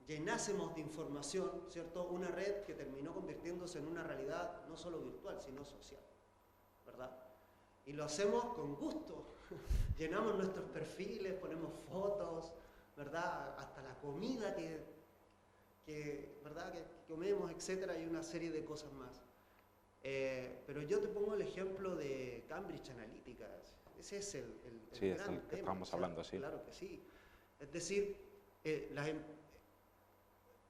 llenásemos de información, ¿cierto? Una red que terminó convirtiéndose en una realidad no solo virtual, sino social, ¿verdad? Y lo hacemos con gusto. Llenamos nuestros perfiles, ponemos fotos, ¿verdad? Hasta la comida ¿verdad? que comemos, etcétera, y una serie de cosas más. Pero yo te pongo el ejemplo de Cambridge Analytica. Ese es el sí, gran es el que tema, estamos hablando, sí. Claro que sí. Es decir,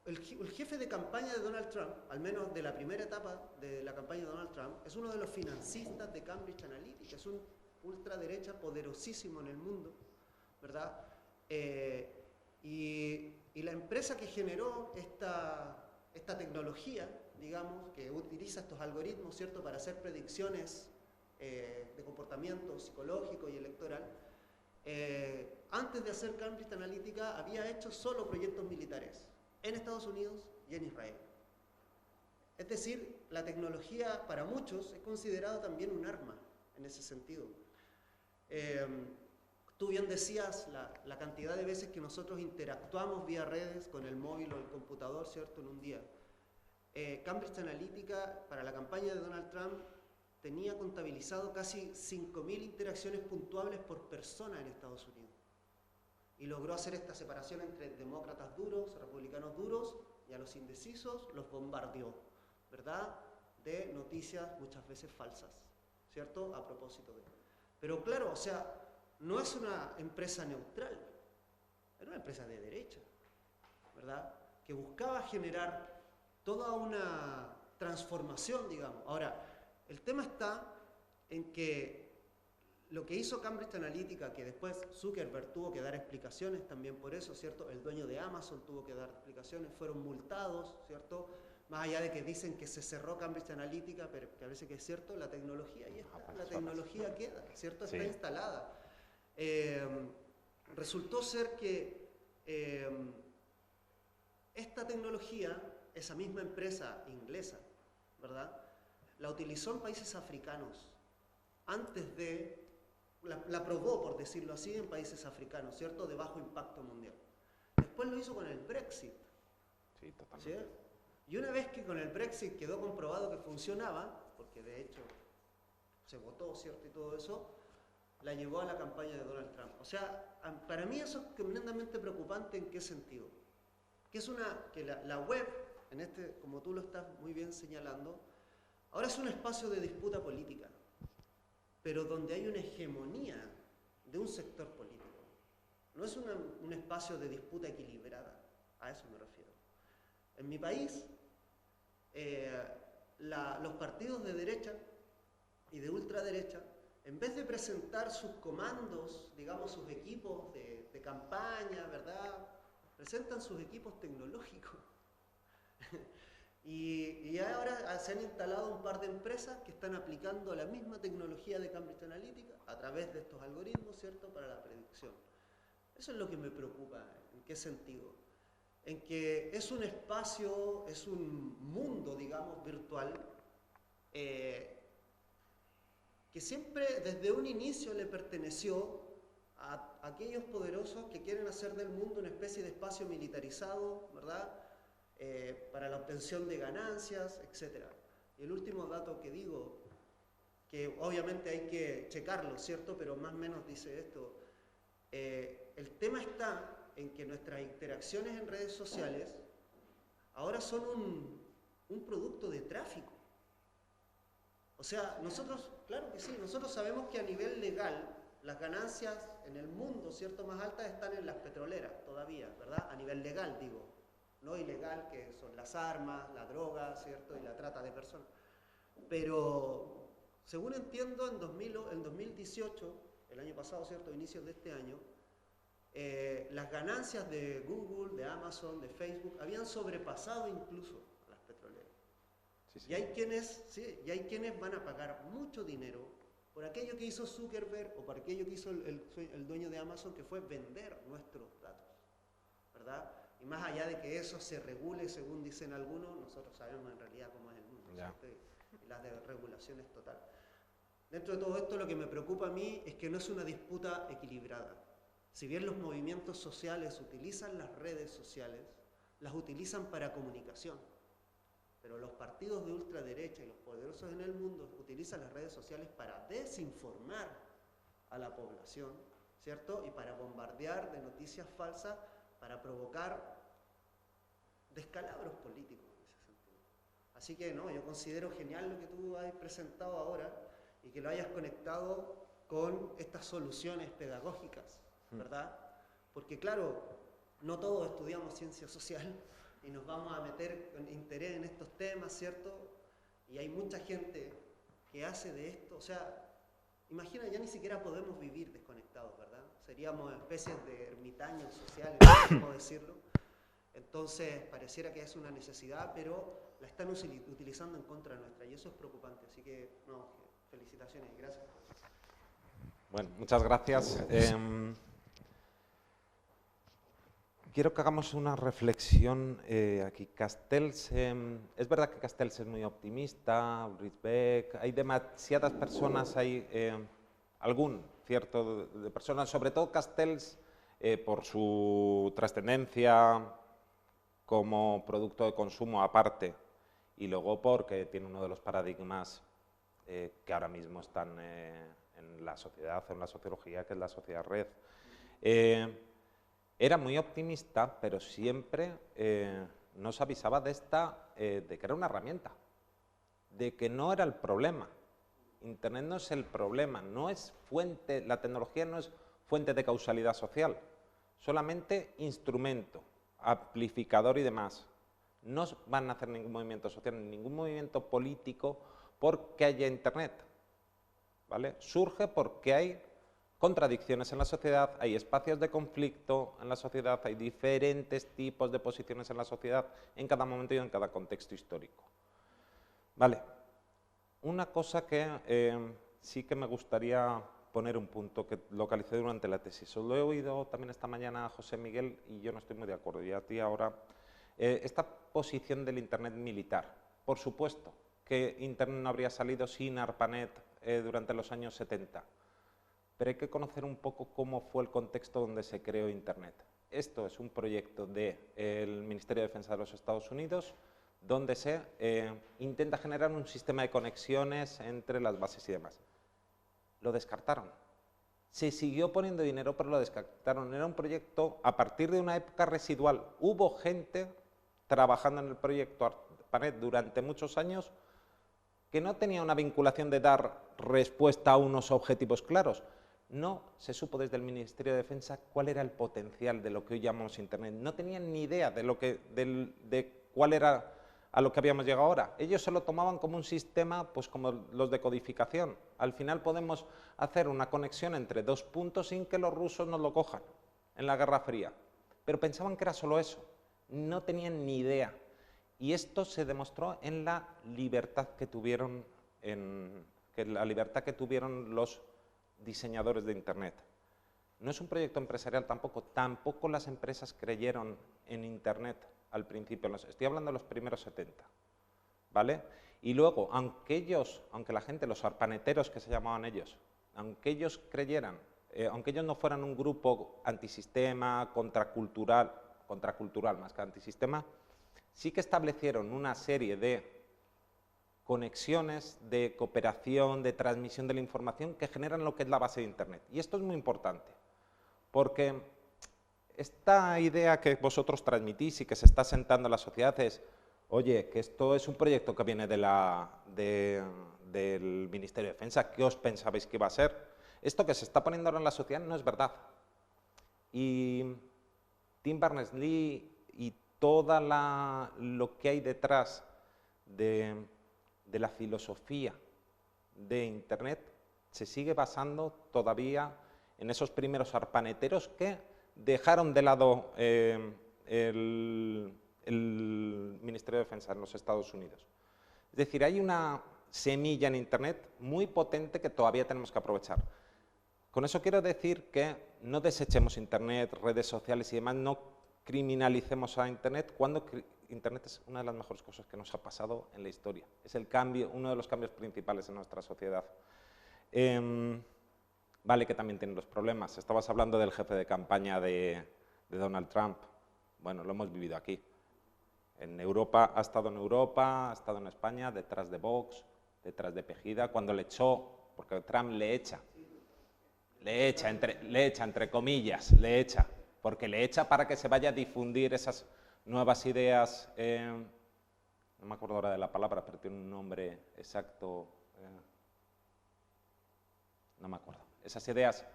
el jefe de campaña de Donald Trump, al menos de la primera etapa de la campaña de Donald Trump, es uno de los financistas de Cambridge Analytica, es un ultraderecha poderosísimo en el mundo, ¿verdad? Y la empresa que generó esta tecnología, digamos, que utiliza estos algoritmos, ¿cierto?, para hacer predicciones de comportamiento psicológico y electoral, antes de hacer Cambridge Analytica había hecho solo proyectos militares en Estados Unidos y en Israel. Es decir, la tecnología para muchos es considerada también un arma en ese sentido. Tú bien decías la cantidad de veces que nosotros interactuamos vía redes con el móvil o el computador, ¿cierto?, en un día. Cambridge Analytica, para la campaña de Donald Trump, tenía contabilizado casi 5.000 interacciones puntuales por persona en Estados Unidos. Y logró hacer esta separación entre demócratas duros, republicanos duros, y a los indecisos los bombardeó, ¿verdad?, de noticias muchas veces falsas, ¿cierto?, a propósito de... Pero claro, o sea, no es una empresa neutral, era una empresa de derecha, ¿verdad?, que buscaba generar toda una transformación, digamos. Ahora, el tema está en que lo que hizo Cambridge Analytica, que después Zuckerberg tuvo que dar explicaciones también por eso, ¿cierto? El dueño de Amazon tuvo que dar explicaciones, fueron multados, ¿cierto? Más allá de que dicen que se cerró Cambridge Analytica, pero que a veces que es cierto, la tecnología ahí está, la tecnología queda, ¿cierto? Está instalada. Resultó ser que esta tecnología, esa misma empresa inglesa, ¿verdad?, la utilizó en países africanos antes de... La probó, por decirlo así, en países africanos, ¿cierto?, de bajo impacto mundial. Después lo hizo con el Brexit. Sí, totalmente. ¿Sí? Y una vez que con el Brexit quedó comprobado que funcionaba, porque de hecho se votó, ¿cierto?, y todo eso, la llevó a la campaña de Donald Trump. O sea, para mí eso es tremendamente preocupante. ¿En qué sentido? Que la web, como tú lo estás muy bien señalando, ahora es un espacio de disputa política, pero donde hay una hegemonía de un sector político. No es un espacio de disputa equilibrada, a eso me refiero. En mi país, los partidos de derecha y de ultraderecha, en vez de presentar sus comandos, digamos, sus equipos de campaña, ¿verdad?, presentan sus equipos tecnológicos. Y ahora se han instalado un par de empresas que están aplicando la misma tecnología de Cambridge Analytica a través de estos algoritmos, ¿cierto?, para la predicción. Eso es lo que me preocupa. ¿En qué sentido? En que es un espacio, es un mundo, digamos, virtual, que siempre desde un inicio le perteneció a aquellos poderosos que quieren hacer del mundo una especie de espacio militarizado, ¿verdad?, para la obtención de ganancias, etc. Y el último dato que digo, que obviamente hay que checarlo, ¿cierto?, pero más o menos dice esto, el tema está en que nuestras interacciones en redes sociales ahora son un producto de tráfico. O sea, nosotros, claro que sí, nosotros sabemos que a nivel legal las ganancias en el mundo, ¿cierto?, más altas están en las petroleras todavía, ¿verdad?, a nivel legal, digo. No ilegal, que son las armas, la droga, ¿cierto?, y la trata de personas. Pero, según entiendo, en 2018 el año pasado, ¿cierto?, inicios de este año, las ganancias de Google, de Amazon, de Facebook, habían sobrepasado incluso a las petroleras. Sí, sí. Y hay quienes van a pagar mucho dinero por aquello que hizo Zuckerberg o por aquello que hizo el dueño de Amazon, que fue vender nuestros datos, ¿verdad? Y más allá de que eso se regule, según dicen algunos, nosotros sabemos en realidad cómo es el mundo, ¿cierto? Y la desregulación es total. Dentro de todo esto, lo que me preocupa a mí es que no es una disputa equilibrada. Si bien los movimientos sociales utilizan las redes sociales, las utilizan para comunicación, pero los partidos de ultraderecha y los poderosos en el mundo utilizan las redes sociales para desinformar a la población, ¿cierto? Y para bombardear de noticias falsas, para provocar descalabros políticos en ese sentido. Así que no, yo considero genial lo que tú has presentado ahora y que lo hayas conectado con estas soluciones pedagógicas, ¿verdad? Porque claro, no todos estudiamos ciencia social y nos vamos a meter con interés en estos temas, ¿cierto? Y hay mucha gente que hace de esto, o sea, imagina, ya ni siquiera podemos vivir desconectados, ¿verdad? Seríamos especies de ermitaños sociales, ¿cómo decirlo? Entonces, pareciera que es una necesidad, pero la están utilizando en contra nuestra y eso es preocupante. Así que, no, felicitaciones y gracias. Bueno, muchas gracias. Quiero que hagamos una reflexión aquí. Castells, es verdad que Castells es muy optimista, Ulrich Beck, hay demasiadas personas, hay algún cierto de personas, sobre todo Castells, por su trascendencia como producto de consumo aparte y luego porque tiene uno de los paradigmas que ahora mismo están en la sociedad, en la sociología, que es la sociedad red. Era muy optimista, pero siempre nos avisaba de que era una herramienta, de que no era el problema. Internet no es el problema, no es fuente, la tecnología no es fuente de causalidad social, solamente instrumento, amplificador y demás. No van a hacer ningún movimiento social, ningún movimiento político porque haya Internet, ¿vale? Surge porque hay contradicciones en la sociedad, hay espacios de conflicto en la sociedad, hay diferentes tipos de posiciones en la sociedad en cada momento y en cada contexto histórico. Vale, una cosa que sí que me gustaría poner un punto que localicé durante la tesis. Os lo he oído también esta mañana a José Miguel y yo no estoy muy de acuerdo. Y a ti ahora, esta posición del Internet militar. Por supuesto que Internet no habría salido sin ARPANET durante los años 70. Pero hay que conocer un poco cómo fue el contexto donde se creó Internet. Esto es un proyecto del Ministerio de Defensa de los Estados Unidos, donde se intenta generar un sistema de conexiones entre las bases y demás. Lo descartaron. Se siguió poniendo dinero, pero lo descartaron. Era un proyecto a partir de una época residual. Hubo gente trabajando en el proyecto ARPANET durante muchos años que no tenía una vinculación de dar respuesta a unos objetivos claros. No se supo desde el Ministerio de Defensa cuál era el potencial de lo que hoy llamamos Internet. No tenían ni idea de cuál era a lo que habíamos llegado ahora. Ellos se lo tomaban como un sistema, pues como los de codificación. Al final podemos hacer una conexión entre dos puntos sin que los rusos nos lo cojan en la Guerra Fría. Pero pensaban que era solo eso. No tenían ni idea. Y esto se demostró en la libertad que tuvieron, los diseñadores de Internet. No es un proyecto empresarial tampoco las empresas creyeron en Internet al principio, estoy hablando de los primeros 70, ¿vale? Y luego, aunque la gente, los arpaneteros que se llamaban ellos, aunque ellos creyeran, aunque ellos no fueran un grupo antisistema, contracultural más que antisistema, sí que establecieron una serie de conexiones, de cooperación, de transmisión de la información que generan lo que es la base de Internet. Y esto es muy importante, porque esta idea que vosotros transmitís y que se está sentando en la sociedad es, oye, que esto es un proyecto que viene del Ministerio de Defensa, ¿qué os pensabais que iba a ser? Esto que se está poniendo ahora en la sociedad no es verdad. Y Tim Berners-Lee y todo lo que hay detrás de la filosofía de Internet se sigue basando todavía en esos primeros arpaneteros que dejaron de lado el Ministerio de Defensa en los Estados Unidos. Es decir, hay una semilla en Internet muy potente que todavía tenemos que aprovechar. Con eso quiero decir que no desechemos Internet, redes sociales y demás, no criminalicemos a Internet cuando Internet es una de las mejores cosas que nos ha pasado en la historia. Es el cambio, uno de los cambios principales en nuestra sociedad. Vale que también tiene los problemas. Estabas hablando del jefe de campaña de Donald Trump. Bueno, lo hemos vivido aquí. En Europa, ha estado en España, detrás de Vox, detrás de Pejida, cuando le echó, porque Trump le echa entre comillas, porque le echa para que se vaya a difundir esas nuevas ideas, no me acuerdo ahora de la palabra, pero tiene un nombre exacto, no me acuerdo, esas ideas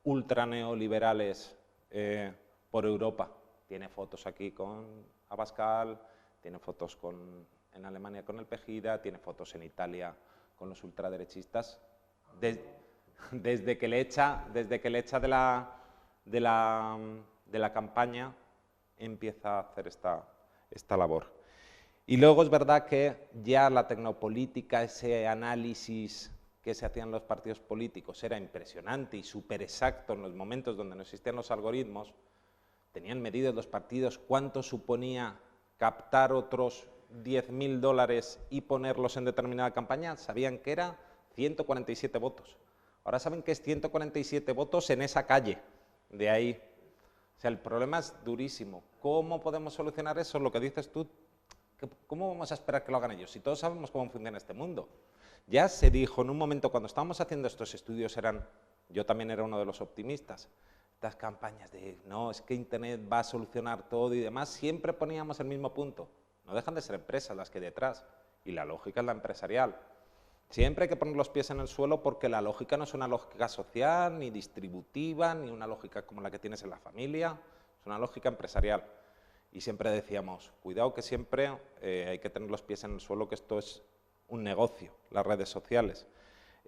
ultra neoliberales por Europa. Tiene fotos aquí con Abascal, tiene fotos en Alemania con el Pejida, tiene fotos en Italia con los ultraderechistas. Desde que le echa de la campaña, empieza a hacer esta labor. Y luego es verdad que ya la tecnopolítica, ese análisis que se hacían los partidos políticos era impresionante y súper exacto en los momentos donde no existían los algoritmos. Tenían medidos los partidos cuánto suponía captar otros $10.000 y ponerlos en determinada campaña. Sabían que era 147 votos. Ahora saben que es 147 votos en esa calle, de ahí. O sea, el problema es durísimo. ¿Cómo podemos solucionar eso? Lo que dices tú, ¿cómo vamos a esperar que lo hagan ellos? Si todos sabemos cómo funciona este mundo. Ya se dijo en un momento, cuando estábamos haciendo estos estudios, yo también era uno de los optimistas, estas campañas de, no, es que Internet va a solucionar todo y demás, siempre poníamos el mismo punto. No dejan de ser empresas las que hay detrás, y la lógica es la empresarial. Siempre hay que poner los pies en el suelo porque la lógica no es una lógica social, ni distributiva, ni una lógica como la que tienes en la familia, es una lógica empresarial. Y siempre decíamos, cuidado que siempre hay que tener los pies en el suelo, que esto es un negocio, las redes sociales.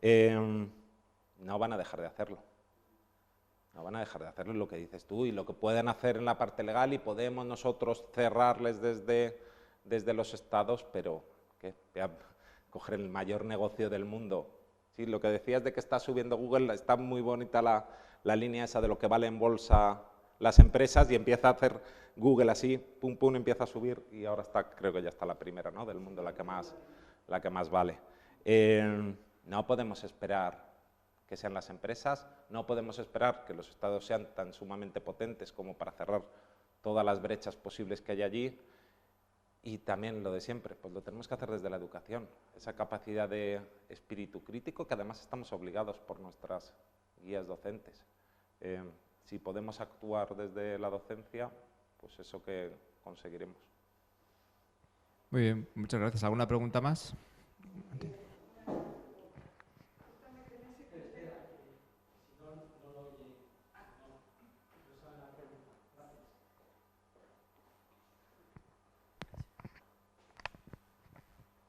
No van a dejar de hacerlo. No van a dejar de hacerlo, lo que dices tú, y lo que pueden hacer en la parte legal, y podemos nosotros cerrarles desde los estados, pero ¿qué? Coger el mayor negocio del mundo. Sí, lo que decías de que está subiendo Google, está muy bonita la línea esa de lo que vale en bolsa las empresas, y empieza a hacer Google así, pum pum, empieza a subir, y ahora está, creo que ya está la primera, ¿no?, del mundo, la que más vale. No podemos esperar que sean las empresas, no podemos esperar que los estados sean tan sumamente potentes como para cerrar todas las brechas posibles que hay allí. Y también lo de siempre, pues lo tenemos que hacer desde la educación, esa capacidad de espíritu crítico que además estamos obligados por nuestras guías docentes. Si podemos actuar desde la docencia, pues eso que conseguiremos. Muy bien, muchas gracias. ¿Alguna pregunta más?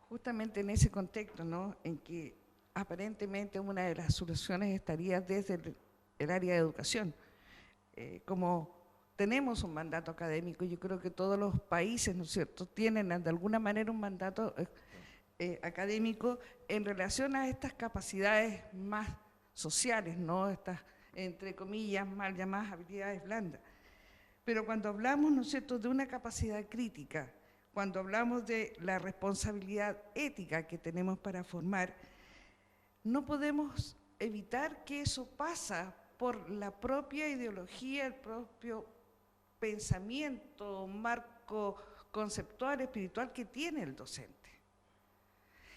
Justamente en ese contexto, ¿no?, en que aparentemente una de las soluciones estaría desde el área de educación. Como tenemos un mandato académico, yo creo que todos los países, ¿no es cierto?, tienen de alguna manera un mandato académico en relación a estas capacidades más sociales, ¿no?, estas, entre comillas, mal llamadas habilidades blandas. Pero cuando hablamos, ¿no es cierto?, de una capacidad crítica, cuando hablamos de la responsabilidad ética que tenemos para formar, no podemos evitar que eso pasa por la propia ideología, el propio pensamiento, marco conceptual, espiritual que tiene el docente.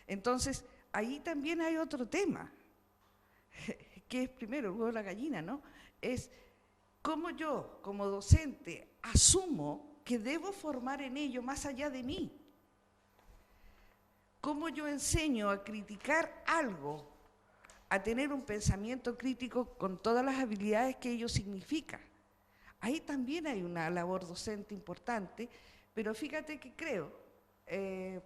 Entonces, ahí también hay otro tema, que es primero el huevo de la gallina, ¿no? Es cómo yo, como docente, asumo que debo formar en ello más allá de mí. ¿Cómo yo enseño a criticar algo, a tener un pensamiento crítico con todas las habilidades que ello significa? Ahí también hay una labor docente importante, pero fíjate que creo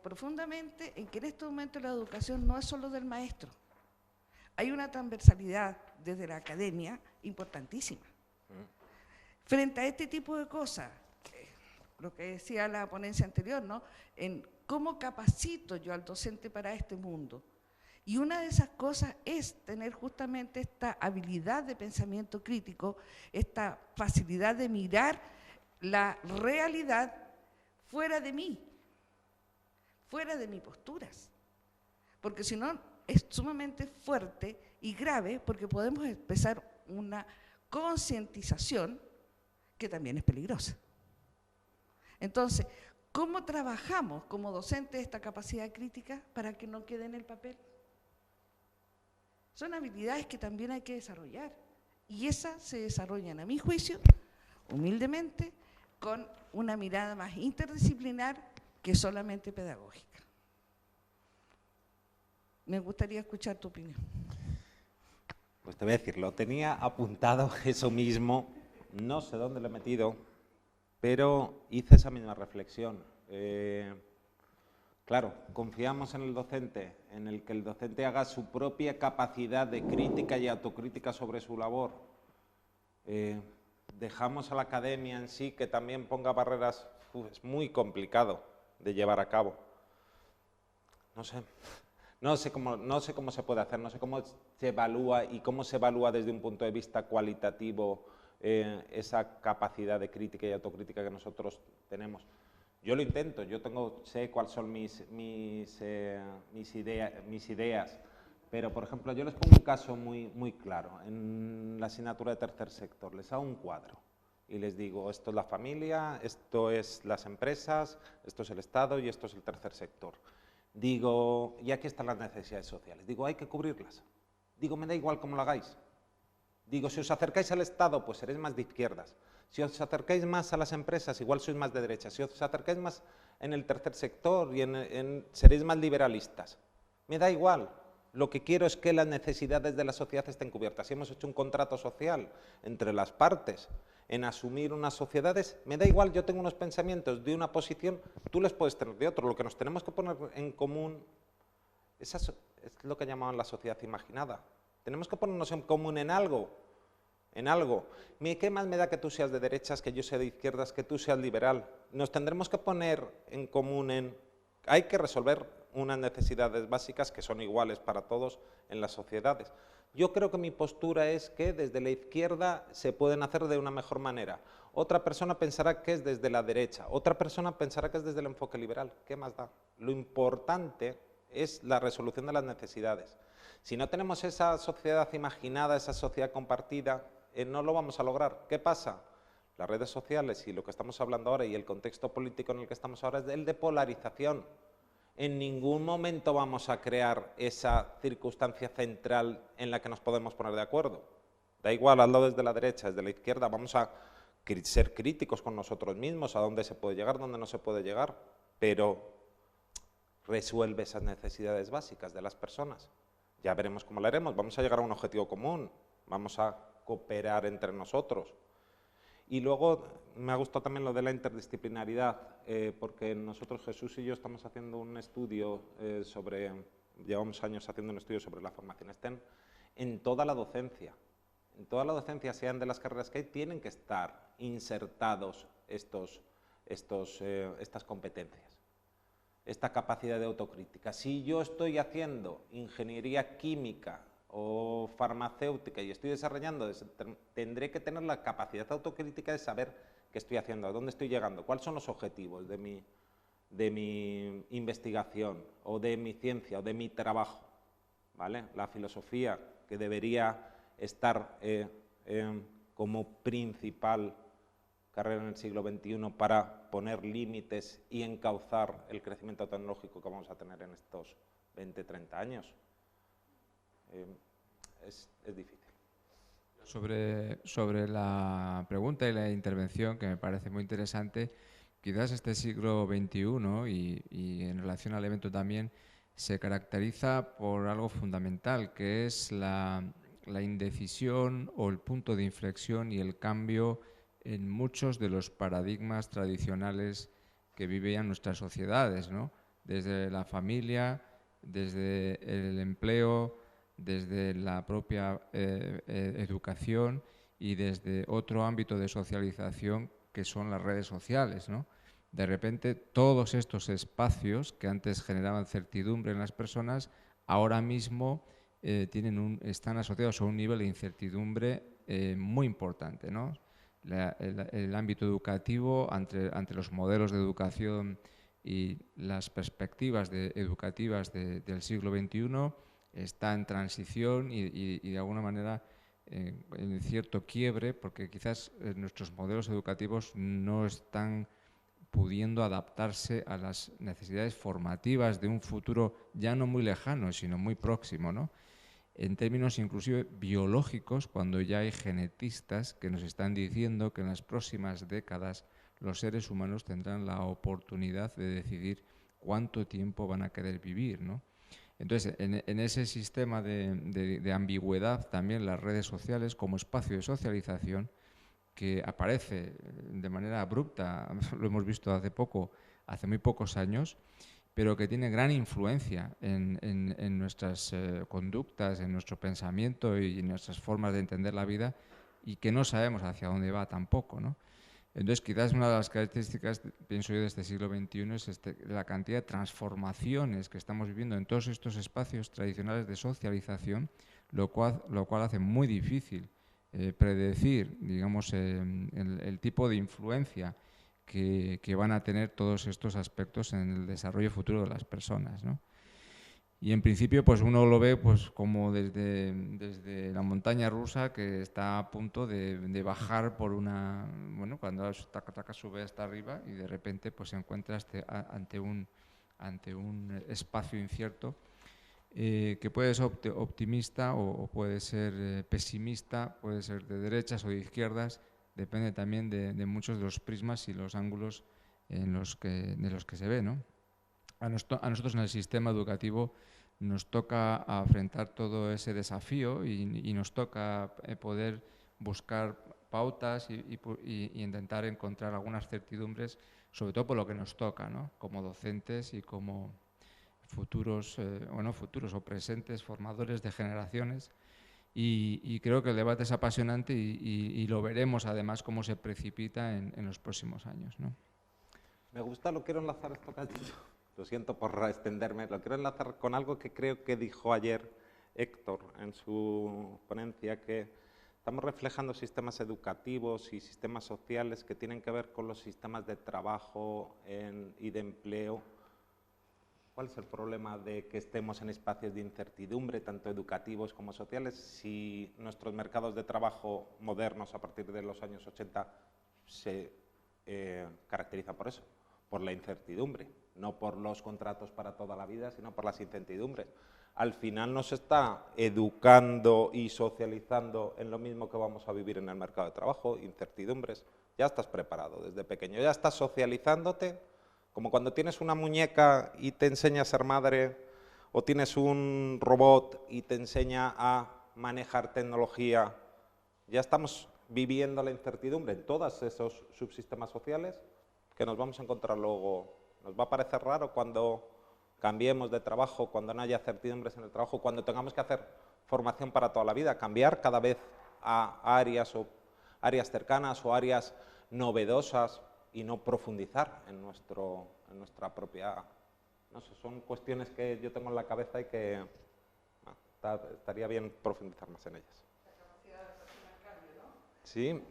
profundamente en que en este momento la educación no es solo del maestro. hay una transversalidad desde la academia importantísima. Frente a este tipo de cosas, lo que decía la ponencia anterior, ¿no? En cómo capacito yo al docente para este mundo. Y una de esas cosas es tener justamente esta habilidad de pensamiento crítico, esta facilidad de mirar la realidad fuera de mí, fuera de mis posturas. Porque si no, es sumamente fuerte y grave, porque podemos empezar una concientización que también es peligrosa. Entonces, ¿cómo trabajamos como docentes esta capacidad crítica para que no quede en el papel? Son habilidades que también hay que desarrollar, y esas se desarrollan, a mi juicio, humildemente, con una mirada más interdisciplinar que solamente pedagógica. Me gustaría escuchar tu opinión. Pues te voy a decir, lo tenía apuntado eso mismo, no sé dónde lo he metido, pero hice esa misma reflexión. Claro, confiamos en el docente, en el que el docente haga su propia capacidad de crítica y autocrítica sobre su labor. Dejamos a la academia en sí que también ponga barreras. Es muy complicado de llevar a cabo. No sé cómo se puede hacer, no sé cómo se evalúa y cómo se evalúa desde un punto de vista cualitativo esa capacidad de crítica y autocrítica que nosotros tenemos. Yo lo intento, sé cuáles son mis ideas, pero, por ejemplo, yo les pongo un caso muy claro. En la asignatura de tercer sector les hago un cuadro y les digo, esto es la familia, esto es las empresas, esto es el Estado y esto es el tercer sector. Digo, y aquí están las necesidades sociales. Digo, hay que cubrirlas. Digo, me da igual cómo lo hagáis. Digo, si os acercáis al Estado, pues seréis más de izquierdas. Si os acercáis más a las empresas, igual sois más de derechas. Si os acercáis más en el tercer sector, seréis más liberalistas. Me da igual. Lo que quiero es que las necesidades de la sociedad estén cubiertas. Si hemos hecho un contrato social entre las partes en asumir unas sociedades, me da igual, yo tengo unos pensamientos de una posición, tú les puedes tener de otro. Lo que nos tenemos que poner en común es lo que llamaban la sociedad imaginada. Tenemos que ponernos en común en algo. ¿Qué más me da que tú seas de derechas, que yo sea de izquierdas, que tú seas liberal? Nos tendremos que poner en común hay que resolver unas necesidades básicas que son iguales para todos en las sociedades. Yo creo que mi postura es que desde la izquierda se pueden hacer de una mejor manera. Otra persona pensará que es desde la derecha, otra persona pensará que es desde el enfoque liberal. ¿Qué más da? Lo importante es la resolución de las necesidades. Si no tenemos esa sociedad imaginada, esa sociedad compartida, no lo vamos a lograr. ¿Qué pasa? Las redes sociales y lo que estamos hablando ahora y el contexto político en el que estamos ahora es el de polarización. En ningún momento vamos a crear esa circunstancia central en la que nos podemos poner de acuerdo. Da igual, hazlo desde la derecha, desde la izquierda, vamos a ser críticos con nosotros mismos, a dónde se puede llegar, dónde no se puede llegar, pero resuelve esas necesidades básicas de las personas. Ya veremos cómo lo haremos, vamos a llegar a un objetivo común, vamos a cooperar entre nosotros. Y luego me ha gustado también lo de la interdisciplinaridad, porque nosotros, Jesús y yo, estamos haciendo un estudio llevamos años haciendo un estudio sobre la formación STEM en toda la docencia. En toda la docencia, sean de las carreras que hay, tienen que estar insertados estas competencias, esta capacidad de autocrítica. Si yo estoy haciendo ingeniería química o farmacéutica y estoy desarrollando, tendré que tener la capacidad autocrítica de saber qué estoy haciendo, a dónde estoy llegando, cuáles son los objetivos de mi investigación o de mi ciencia o de mi trabajo, ¿vale? La filosofía, que debería estar como principal carrera en el siglo XXI para poner límites y encauzar el crecimiento tecnológico que vamos a tener en estos 20, 30 años. Es difícil. Sobre la pregunta y la intervención, que me parece muy interesante, quizás este siglo XXI y en relación al evento también se caracteriza por algo fundamental, que es la indecisión o el punto de inflexión y el cambio en muchos de los paradigmas tradicionales que vivían nuestras sociedades, ¿no? Desde la familia, desde el empleo, desde la propia educación y desde otro ámbito de socialización que son las redes sociales, ¿no? De repente, todos estos espacios que antes generaban certidumbre en las personas, ahora mismo están asociados a un nivel de incertidumbre muy importante, ¿no? El ámbito educativo, ante los modelos de educación y las perspectivas educativas del siglo XXI, está en transición y de alguna manera en cierto quiebre, porque quizás nuestros modelos educativos no están pudiendo adaptarse a las necesidades formativas de un futuro ya no muy lejano, sino muy próximo, ¿no? En términos inclusive biológicos, cuando ya hay genetistas que nos están diciendo que en las próximas décadas los seres humanos tendrán la oportunidad de decidir cuánto tiempo van a querer vivir, ¿no? Entonces, en ese sistema de ambigüedad, también las redes sociales como espacio de socialización, que aparece de manera abrupta, lo hemos visto hace muy pocos años, pero que tiene gran influencia en nuestras conductas, en nuestro pensamiento y en nuestras formas de entender la vida, y que no sabemos hacia dónde va tampoco, ¿no? Entonces, quizás una de las características, pienso yo, de este siglo XXI es la cantidad de transformaciones que estamos viviendo en todos estos espacios tradicionales de socialización, lo cual hace muy difícil predecir, digamos, el tipo de influencia que van a tener todos estos aspectos en el desarrollo futuro de las personas, ¿no? Y en principio, pues uno lo ve pues como desde la montaña rusa, que está a punto de bajar por una, bueno, cuando sube hasta arriba y de repente pues se encuentra ante un espacio incierto, que puede ser optimista o puede ser pesimista, puede ser de derechas o de izquierdas, depende también de muchos de los prismas y los ángulos de los que se ve, ¿no? A nosotros en el sistema educativo nos toca afrontar todo ese desafío y nos toca poder buscar pautas y intentar encontrar algunas certidumbres, sobre todo por lo que nos toca, ¿no? Como docentes y como futuros o presentes formadores de generaciones. Y creo que el debate es apasionante y lo veremos además cómo se precipita en los próximos años, ¿no? Me gusta, lo quiero enlazar esto que has dicho. Lo siento por extenderme, lo quiero enlazar con algo que creo que dijo ayer Héctor en su ponencia, que estamos reflejando sistemas educativos y sistemas sociales que tienen que ver con los sistemas de trabajo y de empleo. ¿Cuál es el problema de que estemos en espacios de incertidumbre, tanto educativos como sociales, si nuestros mercados de trabajo modernos a partir de los años 80 se caracterizan por eso? Por la incertidumbre, no por los contratos para toda la vida, sino por las incertidumbres. Al final nos está educando y socializando en lo mismo que vamos a vivir en el mercado de trabajo, incertidumbres. Ya estás preparado desde pequeño, ya estás socializándote, como cuando tienes una muñeca y te enseña a ser madre, o tienes un robot y te enseña a manejar tecnología. Ya estamos viviendo la incertidumbre en todos esos subsistemas sociales, que nos vamos a encontrar luego. Nos va a parecer raro cuando cambiemos de trabajo, cuando no haya certidumbres en el trabajo, cuando tengamos que hacer formación para toda la vida, cambiar cada vez a áreas cercanas o áreas novedosas y no profundizar en nuestra propia... No sé, son cuestiones que yo tengo en la cabeza y que estaría bien profundizar más en ellas. Sí.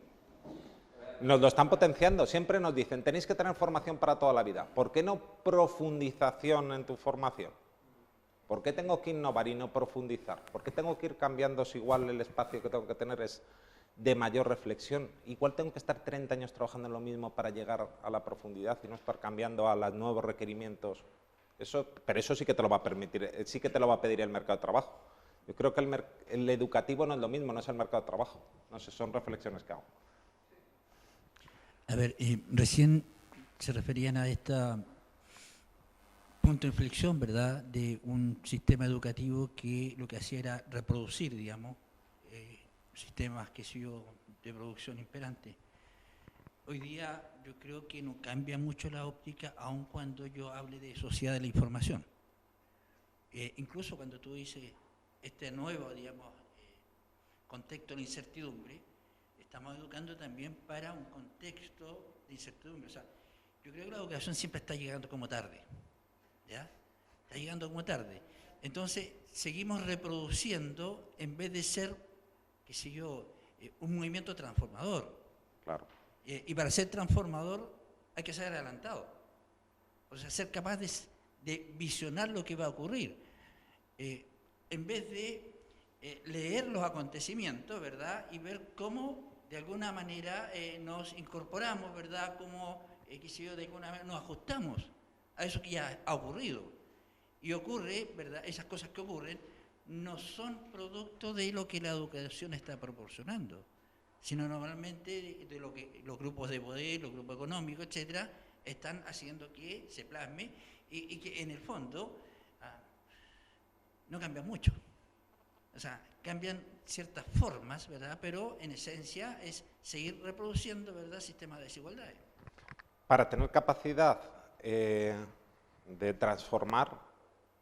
Nos lo están potenciando, siempre nos dicen, tenéis que tener formación para toda la vida. ¿Por qué no profundización en tu formación? ¿Por qué tengo que innovar y no profundizar? ¿Por qué tengo que ir cambiando si igual el espacio que tengo que tener es de mayor reflexión? Igual tengo que estar 30 años trabajando en lo mismo para llegar a la profundidad y no estar cambiando a los nuevos requerimientos. Pero eso sí que te lo va a permitir, sí que te lo va a pedir el mercado de trabajo. Yo creo que el educativo no es lo mismo, no es el mercado de trabajo. No sé, son reflexiones que hago. A ver, recién se referían a este punto de inflexión, ¿verdad?, de un sistema educativo que lo que hacía era reproducir, digamos, sistemas que de producción imperante. Hoy día yo creo que no cambia mucho la óptica, aun cuando yo hable de sociedad de la información. Incluso cuando tú dices este nuevo, digamos, contexto de la incertidumbre, estamos educando también para un contexto de incertidumbre. O sea, yo creo que la educación siempre está llegando como tarde, ¿ya? Está llegando como tarde. Entonces, seguimos reproduciendo en vez de ser, qué sé yo, un movimiento transformador. Claro. Y para ser transformador hay que ser adelantado. O sea, ser capaz de visionar lo que va a ocurrir. En vez de leer los acontecimientos, ¿verdad? Y ver cómo, de alguna manera, nos incorporamos, ¿verdad? Cómo, qué sé yo, de alguna manera nos ajustamos a eso que ya ha ocurrido. Y ocurre, ¿verdad? Esas cosas que ocurren no son producto de lo que la educación está proporcionando, sino normalmente de lo que los grupos de poder, los grupos económicos, etcétera, están haciendo que se plasme y que en el fondo no cambian mucho. O sea, cambian ciertas formas, ¿verdad? Pero en esencia es seguir reproduciendo, ¿verdad?, sistemas de desigualdades. Para tener capacidad de transformar,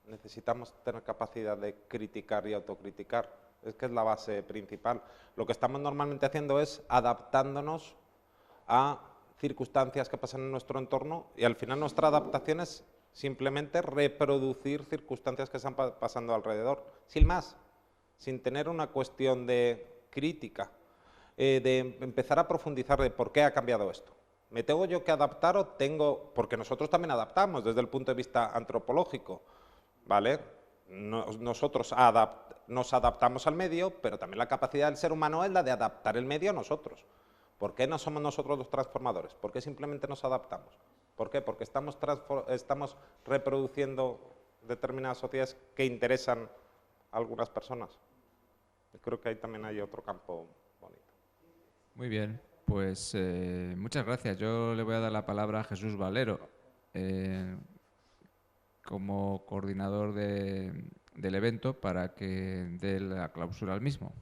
necesitamos tener capacidad de criticar y autocriticar. Es que es la base principal. Lo que estamos normalmente haciendo es adaptándonos a circunstancias que pasan en nuestro entorno y al final nuestra adaptación es simplemente reproducir circunstancias que están pasando alrededor, sin más, sin tener una cuestión de crítica, de empezar a profundizar de por qué ha cambiado esto. ¿Me tengo yo que adaptar o tengo...? Porque nosotros también adaptamos desde el punto de vista antropológico, ¿vale? Nosotros nos adaptamos al medio, pero también la capacidad del ser humano es la de adaptar el medio a nosotros. ¿Por qué no somos nosotros los transformadores? ¿Por qué simplemente nos adaptamos? ¿Por qué? Porque estamos reproduciendo determinadas sociedades que interesan a algunas personas. Yo creo que ahí también hay otro campo bonito. Muy bien, pues muchas gracias. Yo le voy a dar la palabra a Jesús Valero, como coordinador del evento, para que dé la clausura al mismo.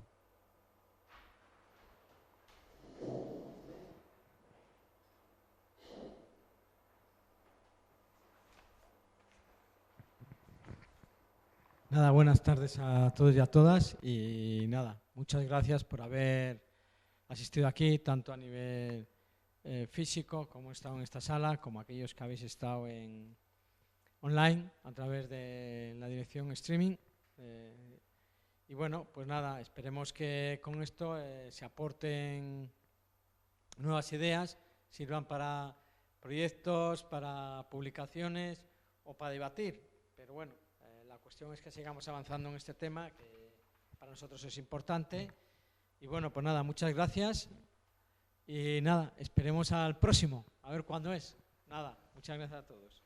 Nada, buenas tardes a todos y a todas y nada, muchas gracias por haber asistido aquí, tanto a nivel físico, como he estado en esta sala, como aquellos que habéis estado online a través de la dirección streaming. Y bueno, pues nada, esperemos que con esto se aporten nuevas ideas, sirvan para proyectos, para publicaciones o para debatir. Pero bueno, la cuestión es que sigamos avanzando en este tema, que para nosotros es importante. Y bueno, pues nada, muchas gracias. Y nada, esperemos al próximo, a ver cuándo es. Nada, muchas gracias a todos.